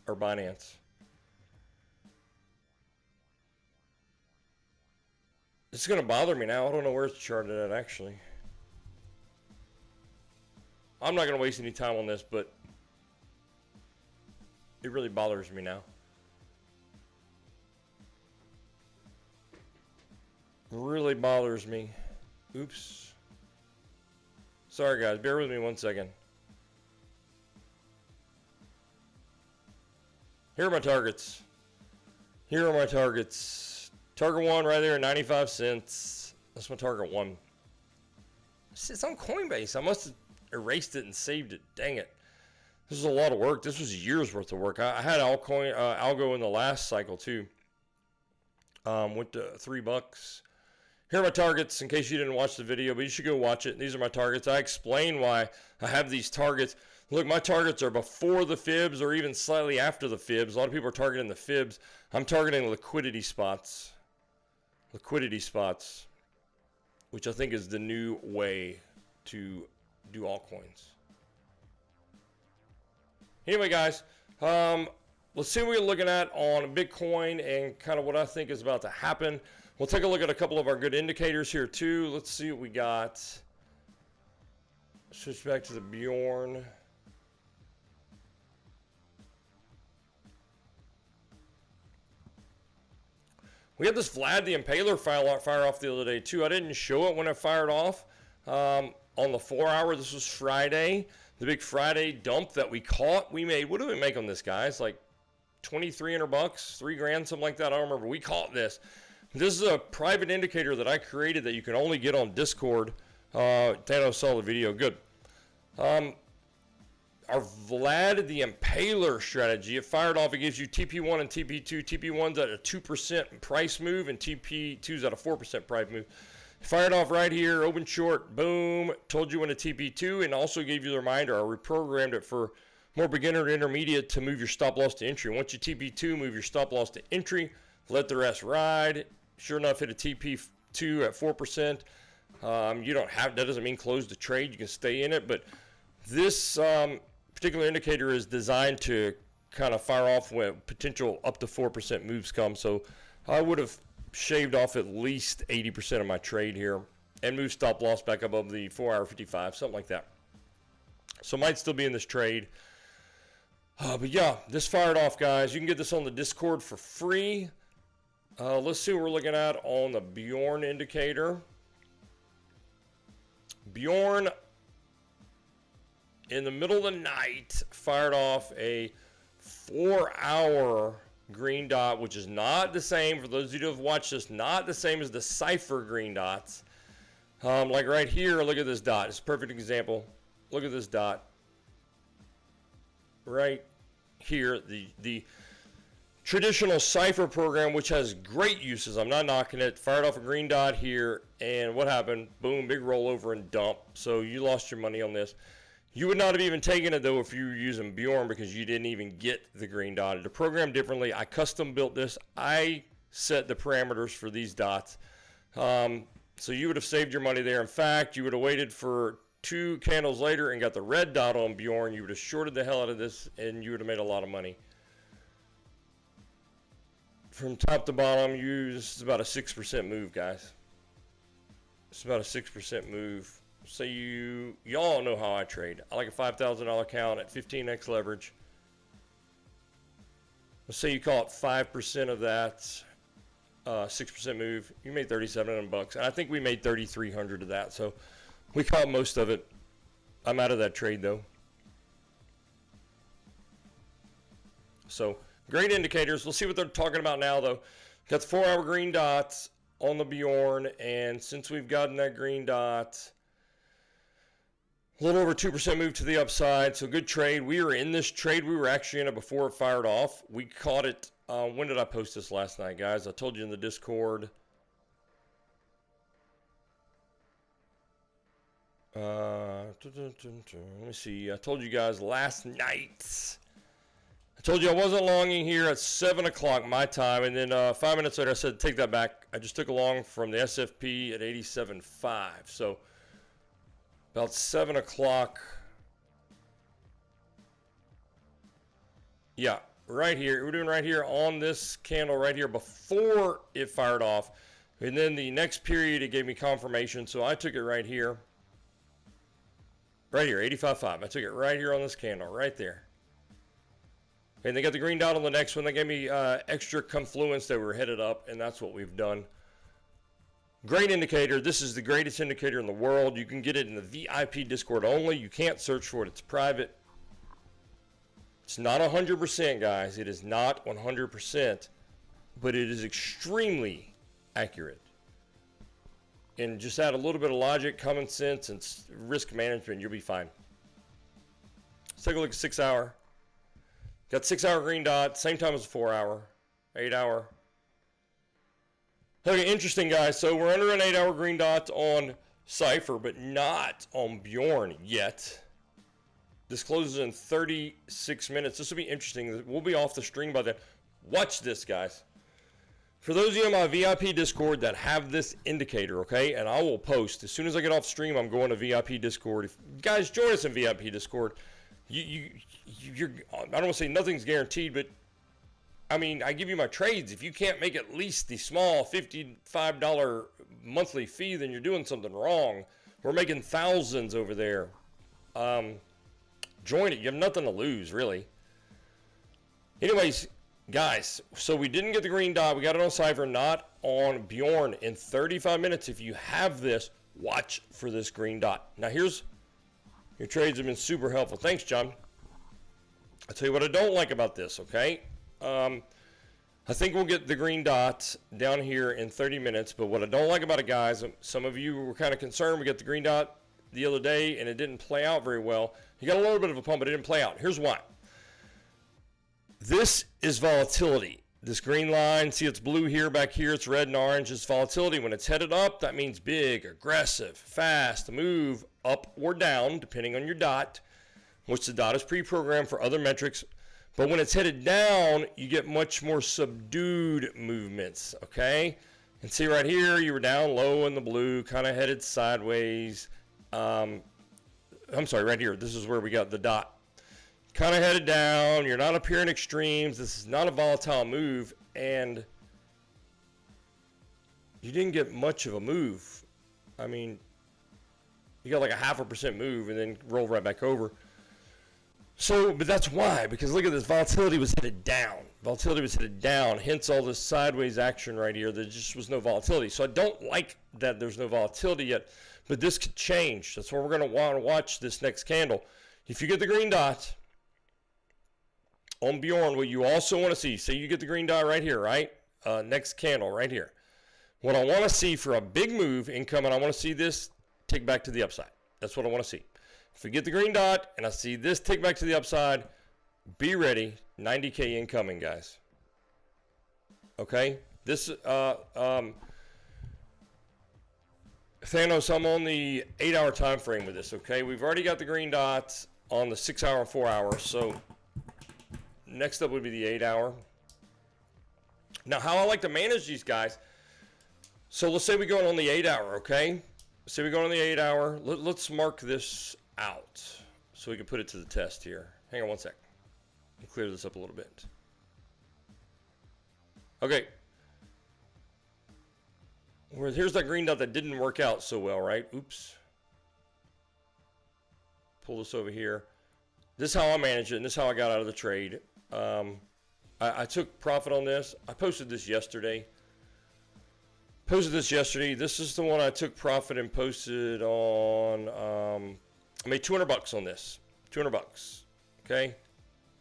or Binance. It's going to bother me now. I don't know where it's charted at, actually. I'm not going to waste any time on this, but it really bothers me now. Really bothers me. Oops. Sorry, guys. Bear with me 1 second. Here are my targets. Here are my targets. Target 1 right there, 95 cents. That's my target 1. It's on Coinbase. I must have erased it and saved it. Dang it. This is a lot of work. This was a year's worth of work. I had algo in the last cycle too. Went to $3. Here are my targets in case you didn't watch the video, but you should go watch it. These are my targets. I explain why I have these targets. Look, my targets are before the fibs or even slightly after the fibs. A lot of people are targeting the fibs. I'm targeting liquidity spots. Liquidity spots, which I think is the new way to do altcoins. Anyway, guys, let's see what we're looking at on Bitcoin and kind of what I think is about to happen. We'll take a look at a couple of our good indicators here too. Let's see what we got. Switch back to the Bjorn. We had this Vlad the Impaler fire off the other day too. I didn't show it when it fired off on the 4 hour. This was Friday. The big Friday dump that we caught. We made, what did we make on this, guys? Like $2,300, $3,000, something like that. I don't remember. We caught this. This is a private indicator that I created that you can only get on Discord. Thanos saw the video. Good. Our Vlad the Impaler strategy, it fired off. It gives you TP1 and TP2. TP1's at a 2% price move, and TP2's at a 4% price move. Fired off right here, open short, boom. Told you when to TP2, and also gave you the reminder. I reprogrammed it for more beginner to intermediate to move your stop loss to entry. Once you TP2, move your stop loss to entry. Let the rest ride. Sure enough, hit a TP2 at 4%. You don't have, that doesn't mean close the trade. You can stay in it, but this particular indicator is designed to kind of fire off when potential up to 4% moves come. So I would have shaved off at least 80% of my trade here and moved stop loss back above the 4-hour 55, something like that. So might still be in this trade. But yeah, this fired off, guys. You can get this on the Discord for free. Let's see what we're looking at on the Bjorn indicator. Bjorn, in the middle of the night, fired off a 4-hour green dot, which is not the same, for those of you who have watched this, not the same as the cipher green dots. Like right here, look at this dot. It's a perfect example. Look at this dot. Right here, the traditional cipher program, which has great uses, I'm not knocking it, fired off a green dot here, and what happened? Boom, big rollover and dump. So you lost your money on this. You would not have even taken it, though, if you were using Bjorn, because you didn't even get the green dot. It's programmed differently. I custom built this. I set the parameters for these dots. So you would have saved your money there. In fact, you would have waited for 2 candles later and got the red dot on Bjorn. You would have shorted the hell out of this, and you would have made a lot of money. From top to bottom, this is about a 6% move, guys. It's about a 6% move. So y'all know how I trade. I like a $5,000 account at 15x leverage. Let's say you call it 5% of that, 6% move. You made $3,700, and I think we made $3,300 of that. So we caught most of it. I'm out of that trade though. So great indicators. We'll see what they're talking about now though. Got the 4-hour green dots on the Bjorn, and since we've gotten that green dot, a little over 2% move to the upside, so good trade. We were in this trade. We were actually in it before it fired off. We caught it. When did I post this last night, guys? I told you in the Discord. Let me see. I told you guys last night. I told you I wasn't longing here at 7 o'clock my time, and then 5 minutes later I said, take that back. I just took along from the SFP at 87.5. So about 7 o'clock. Yeah, right here. We're doing right here on this candle right here before it fired off. And then the next period, it gave me confirmation. So I took it right here. Right here, 85.5. I took it right here on this candle, right there. And they got the green dot on the next one. They gave me extra confluence that we were headed up, and that's what we've done. Great indicator. This is the greatest indicator in the world. You can get it in the VIP Discord only. You can't search for it. It's private. It's not 100%, guys. It is not 100%, but it is extremely accurate. And just add a little bit of logic, common sense, and risk management, you'll be fine. Let's take a look at 6-hour. Got 6-hour green dot, same time as a 4-hour, 8-hour. Okay, interesting, guys. So we're under an 8-hour green dot on Cypher, but not on Bjorn yet. This closes in 36 minutes. This will be interesting. We'll be off the stream by then. Watch this, guys. For those of you in my VIP Discord that have this indicator, okay, and I will post. As soon as I get off stream, I'm going to VIP Discord. If you guys join us in VIP Discord. You're, I don't want to say nothing's guaranteed, but I mean, I give you my trades. If you can't make at least the small $55 monthly fee, then you're doing something wrong. We're making thousands over there. Join it. You have nothing to lose, really. Anyways, guys, so we didn't get the green dot. We got it on Cypher, not on Bjorn. In 35 minutes, if you have this, watch for this green dot. Now, here's your trades have been super helpful. Thanks, John. I'll tell you what I don't like about this, okay? I think we'll get the green dot down here in 30 minutes, but what I don't like about it, guys, some of you were kind of concerned. We got the green dot the other day, and it didn't play out very well. You got a little bit of a pump, but it didn't play out. Here's why. This is volatility. This green line, see it's blue here, back here, it's red and orange. It's volatility. When it's headed up, that means big, aggressive, fast, move up or down, depending on your dot, which the dot is pre-programmed for other metrics. But when it's headed down, you get much more subdued movements, okay? And see right here, you were down low in the blue, kind of headed sideways. I'm sorry, right here. This is where we got the dot. Kind of headed down. You're not up here in extremes. This is not a volatile move. And you didn't get much of a move. I mean, you got like a 0.5% move and then roll right back over. So, but that's why, because look at this, volatility was headed down. Volatility was headed down, hence all this sideways action right here. There just was no volatility. So I don't like that there's no volatility yet, but this could change. That's why we're going to want to watch this next candle. If you get the green dot on Bjorn, what you also want to see, say you get the green dot right here, right? Next candle right here. What I want to see for a big move incoming, I want to see this tick back to the upside. That's what I want to see. If we get the green dot and I see this tick back to the upside, be ready. 90K incoming, guys. Okay? This, Thanos, I'm on the 8-hour time frame with this, okay? We've already got the green dots on the 6-hour and 4-hour, so next up would be the 8-hour. Now, how I like to manage these guys, so let's say we go on the 8-hour, okay? Say we go on the 8-hour. Let's mark this out so we can put it to the test here. Hang on one sec. Let me clear this up a little bit. Okay. Here's that green dot that didn't work out so well, right? Oops. Pull this over here. This is how I manage it, and this is how I got out of the trade. I took profit on this. I posted this yesterday. This is the one I took profit and posted on. I made $200 on this. $200. Okay.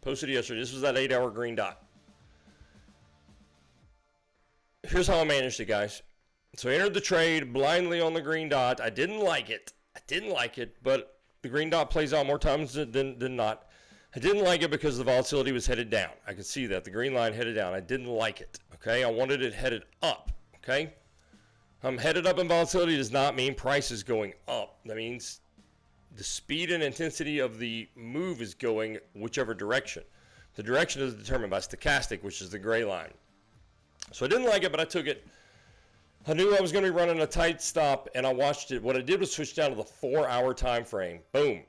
Posted it yesterday. This was that 8-hour green dot. Here's how I managed it, guys. So I entered the trade blindly on the green dot. I didn't like it. But the green dot plays out more times than not. I didn't like it because the volatility was headed down. I could see that. The green line headed down. I didn't like it. Okay. I wanted it headed up. Okay. Headed up in volatility does not mean price is going up. That means the speed and intensity of the move is going whichever direction. The direction is determined by stochastic, which is the gray line. So I didn't like it, but I took it. I knew I was going to be running a tight stop, and I watched it. What I did was switch down to the 4-hour time frame. Boom.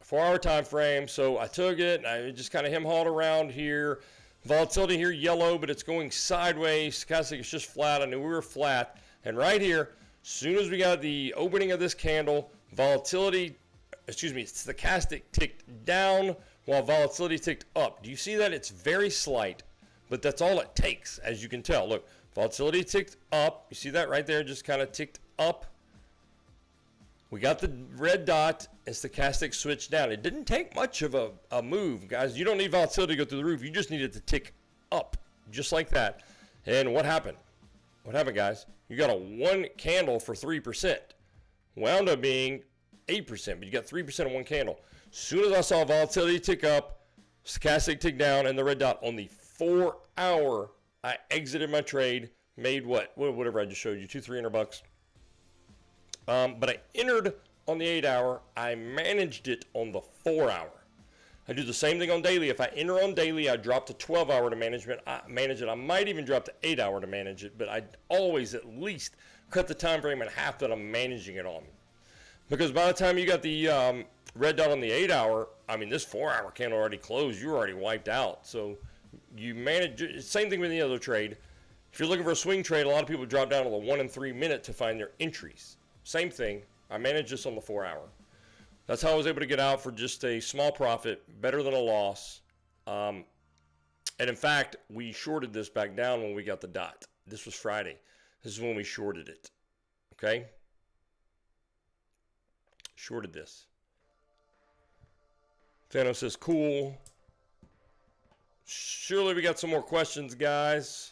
4-hour time frame. So I took it, and I just kind of hem-hawed around here. Volatility here, yellow, but it's going sideways. Stochastic is just flat. I knew we were flat. And right here, as soon as we got the opening of this candle, stochastic ticked down while volatility ticked up. Do you see that? It's very slight, but that's all it takes, as you can tell. Look, volatility ticked up. You see that right there? Just kind of ticked up. We got the red dot and stochastic switched down. It didn't take much of a move, guys. You don't need volatility to go through the roof. You just need it to tick up, just like that. And what happened? What happened, guys? You got a 1 candle for 3%. Wound up being 8%, but you got 3% in 1 candle. As soon as I saw volatility tick up, stochastic tick down, and the red dot on the 4-hour, I exited my trade, made whatever I just showed you, $300. But I entered on the 8-hour. I managed it on the 4-hour. I do the same thing on daily. If I enter on daily, I drop to 12-hour to manage it. I might even drop to 8-hour to manage it, but I always at least cut the time frame in half that I'm managing it on. Because by the time you got the red dot on the 8-hour, I mean, this 4-hour candle already closed. You were already wiped out. So you manage. Same thing with any other trade. If you're looking for a swing trade, a lot of people drop down to the 1 and 3 minute to find their entries. Same thing. I managed this on the 4-hour. That's how I was able to get out for just a small profit, better than a loss. And in fact, we shorted this back down when we got the dot. This was Friday. This is when we shorted it. Okay? Shorted this. Thanos says, cool. Surely we got some more questions, guys.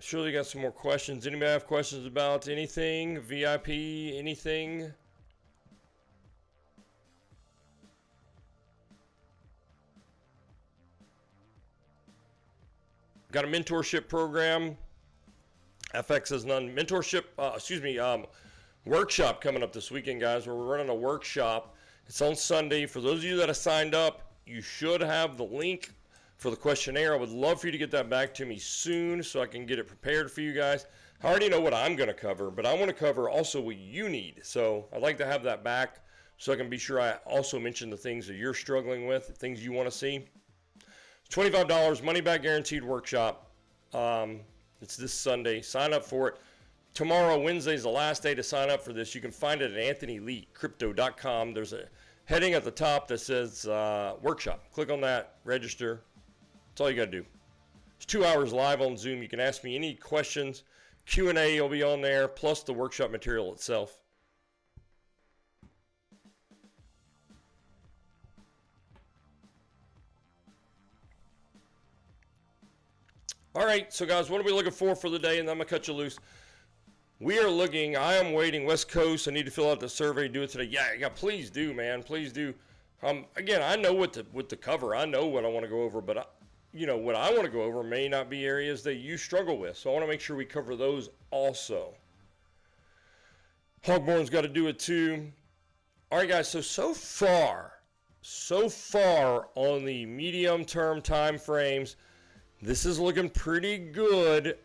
Surely got some more questions. Anybody have questions about anything? VIP, anything? Got a mentorship program. FX has none. Mentorship, workshop coming up this weekend, guys, where we're running a workshop. It's on Sunday. For those of you that have signed up, you should have the link for the questionnaire. I would love for you to get that back to me soon so I can get it prepared for you guys. I already know what I'm going to cover, but I want to cover also what you need. So I'd like to have that back so I can be sure I also mention the things that you're struggling with, the things you want to see. $25 money back guaranteed workshop. It's this Sunday. Sign up for it. Tomorrow, Wednesday, is the last day to sign up for this. You can find it at anthonyleecrypto.com. There's a heading at the top that says workshop. Click on that, register. That's all you got to do. It's 2 hours live on Zoom. You can ask me any questions. Q&A will be on there, plus the workshop material itself. All right, so guys, what are we looking for the day? And then I'm going to cut you loose. We are looking, I am waiting, West Coast. I need to fill out the survey, do it today. Yeah, please do, man. Please do. Again, I know what to cover. I know what I want to go over, but what I want to go over may not be areas that you struggle with. So I want to make sure we cover those also. Hogborn's got to do it too. All right, guys, so far on the medium-term time frames, this is looking pretty good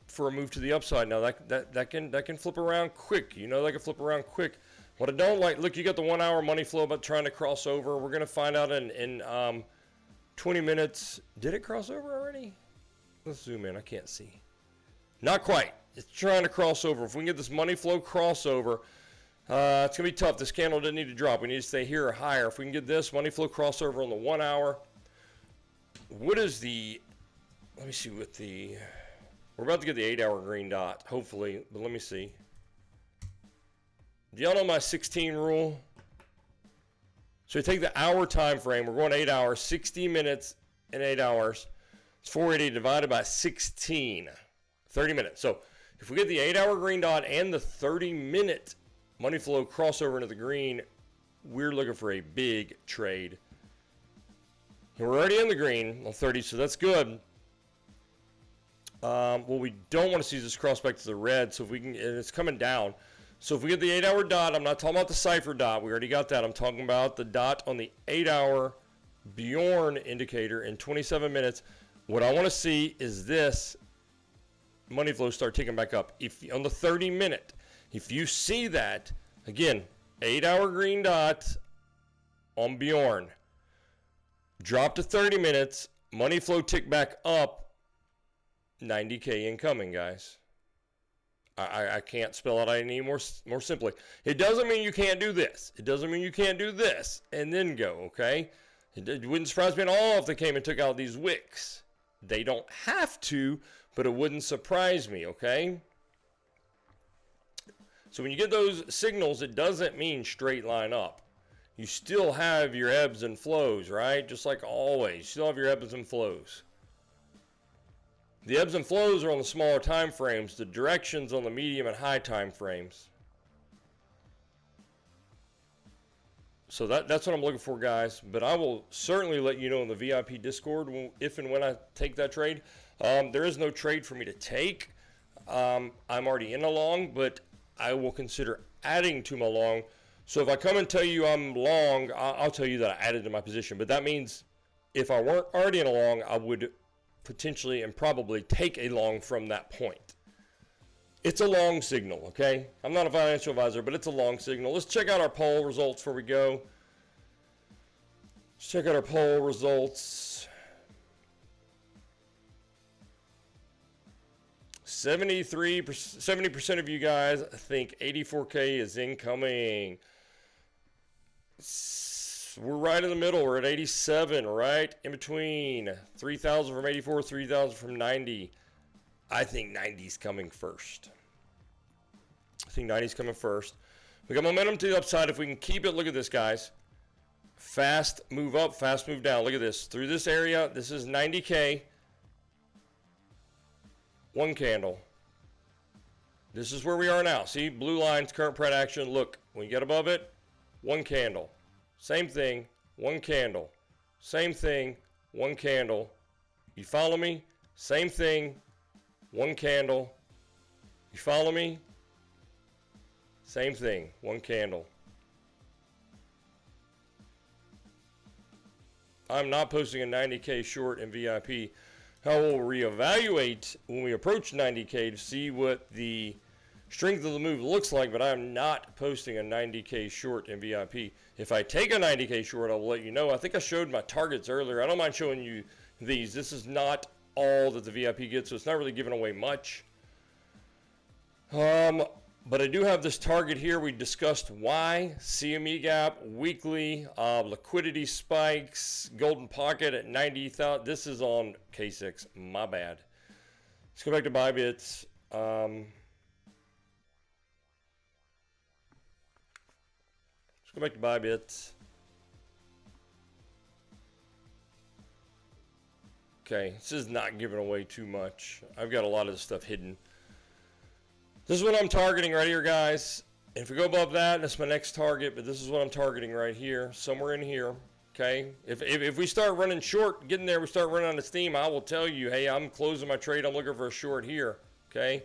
for a move to the upside. Now that can flip around quick. That can flip around quick. What I don't like, look, you got the 1 hour money flow about trying to cross over. We're going to find out in 20 minutes. Did it cross over already? Let's zoom in. I can't see. Not quite. It's trying to cross over. If we can get this money flow crossover, it's going to be tough. This candle didn't need to drop. We need to stay here or higher. If we can get this money flow crossover on the 1 hour, what is the, let me see what the, we're about to get the 8 hour green dot, hopefully, but let me see. Do y'all know my 16 rule? So you take the hour time frame, we're going 8 hours, 60 minutes and 8 hours. It's 480 divided by 16, 30 minutes. So if we get the 8 hour green dot and the 30-minute money flow crossover into the green, we're looking for a big trade. And we're already in the green on 30, so that's good. What we don't want to see is this cross back to the red. So if we can, and it's coming down. So if we get the 8 hour dot, I'm not talking about the cipher dot. We already got that. I'm talking about the dot on the 8 hour Bjorn indicator in 27 minutes. What I want to see is this money flow start ticking back up. If on the 30-minute, if you see that, again, 8 hour green dot on Bjorn, drop to 30 minutes, money flow tick back up, 90K incoming, guys. I can't spell it out any more simply. It doesn't mean you can't do this. It doesn't mean you can't do this and then go, okay? It wouldn't surprise me at all if they came and took out these wicks. They don't have to, but it wouldn't surprise me, okay? So when you get those signals, it doesn't mean straight line up. You still have your ebbs and flows, right? Just like always, you still have your ebbs and flows. The ebbs and flows are on the smaller time frames, the directions on the medium and high time frames. So that's what I'm looking for, guys. But I will certainly let you know in the VIP Discord if and when I take that trade. There is no trade for me to take. I'm already in a long, but I will consider adding to my long. So if I come and tell you I'm long, I'll tell you that I added to my position. But that means if I weren't already in a long, I would potentially and probably take a long from that point. It's a long signal, okay? I'm not a financial advisor, but it's a long signal. Let's check out our poll results before we go. Let's check out our poll results. 70% of you guys think 84K is incoming. We're right in the middle. We're at 87, right in between. 3,000 from 84, 3,000 from 90. I think 90's coming first. We got momentum to the upside. If we can keep it, look at this, guys. Fast move up, fast move down. Look at this. Through this area, this is 90K. One candle. This is where we are now. See, blue lines, current price action. Look, when you get above it, one candle. Same thing, one candle. Same thing, one candle. You follow me? Same thing, one candle. You follow me? Same thing, one candle. I'm not posting a 90K short in VIP. I will reevaluate when we approach 90K to see what the strength of the move looks like, but I'm not posting a 90K short in VIP. If I take a 90K short, I'll let you know. I think I showed my targets earlier. I don't mind showing you these. This is not all that the VIP gets, so it's not really giving away much. But I do have this target here. We discussed why, CME gap, weekly, liquidity spikes, golden pocket at 90,000. This is on K6, my bad. Let's go back to Bybits. Let's go back to Bybits. Okay, this is not giving away too much. I've got a lot of this stuff hidden. This is what I'm targeting right here, guys. And if we go above that, that's my next target, but this is what I'm targeting right here, somewhere in here, okay? If we start running short, getting there, we start running out of steam, I will tell you, hey, I'm closing my trade, I'm looking for a short here, okay?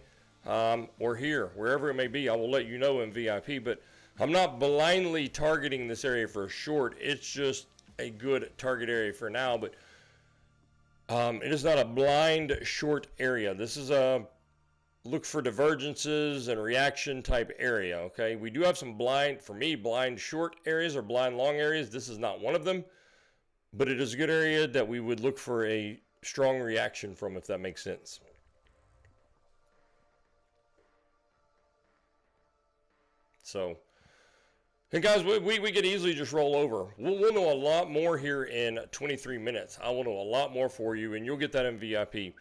Or here, wherever it may be, I will let you know in VIP, but I'm not blindly targeting this area for a short. It's just a good target area for now, but it is not a blind short area. This is a look for divergences and reaction type area, okay? We do have some blind, for me, blind short areas or blind long areas. This is not one of them, but it is a good area that we would look for a strong reaction from, if that makes sense. So, and guys, we could easily just roll over. We'll know a lot more here in 23 minutes. I will know a lot more for you, and you'll get that in VIP.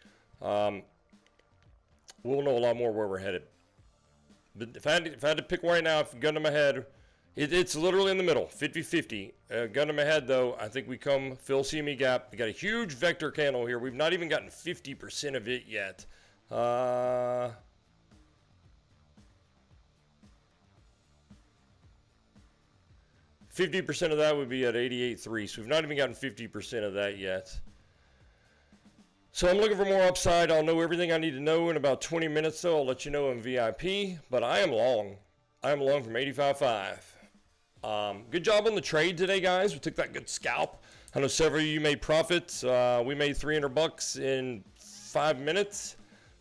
We'll know a lot more where we're headed. But if I had to pick right now, if gun to my head, it's literally in the middle, 50-50. Gun to my head, though, I think we come fill CME gap. We got a huge vector candle here. We've not even gotten 50% of it yet. 50% of that would be at 88.3, so we've not even gotten 50% of that yet. So I'm looking for more upside. I'll know everything I need to know in about 20 minutes, though. I'll let you know in VIP, but I am long. I am long from 85.5. Good job on the trade today, guys. We took that good scalp. I know several of you made profits. We made $300 in 5 minutes.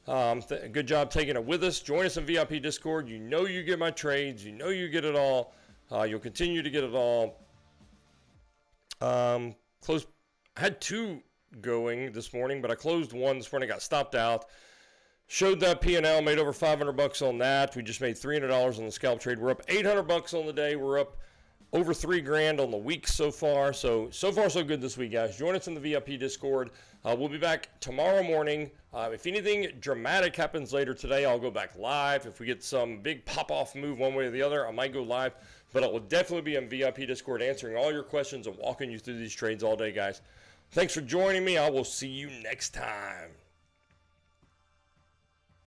Good job taking it with us. Join us in VIP Discord. You know you get my trades. You know you get it all. You'll continue to get it all. I had two going this morning, but I closed one this morning, got stopped out. Showed that P&L, made over $500 on that. We just made $300 on the scalp trade. We're up $800 on the day. We're up over $3,000 on the week so far. So far so good this week, guys. Join us in the VIP Discord. We'll be back tomorrow morning. If anything dramatic happens later today, I'll go back live. If we get some big pop-off move one way or the other, I might go live. But I will definitely be in VIP Discord answering all your questions and walking you through these trades all day, guys. Thanks for joining me. I will see you next time.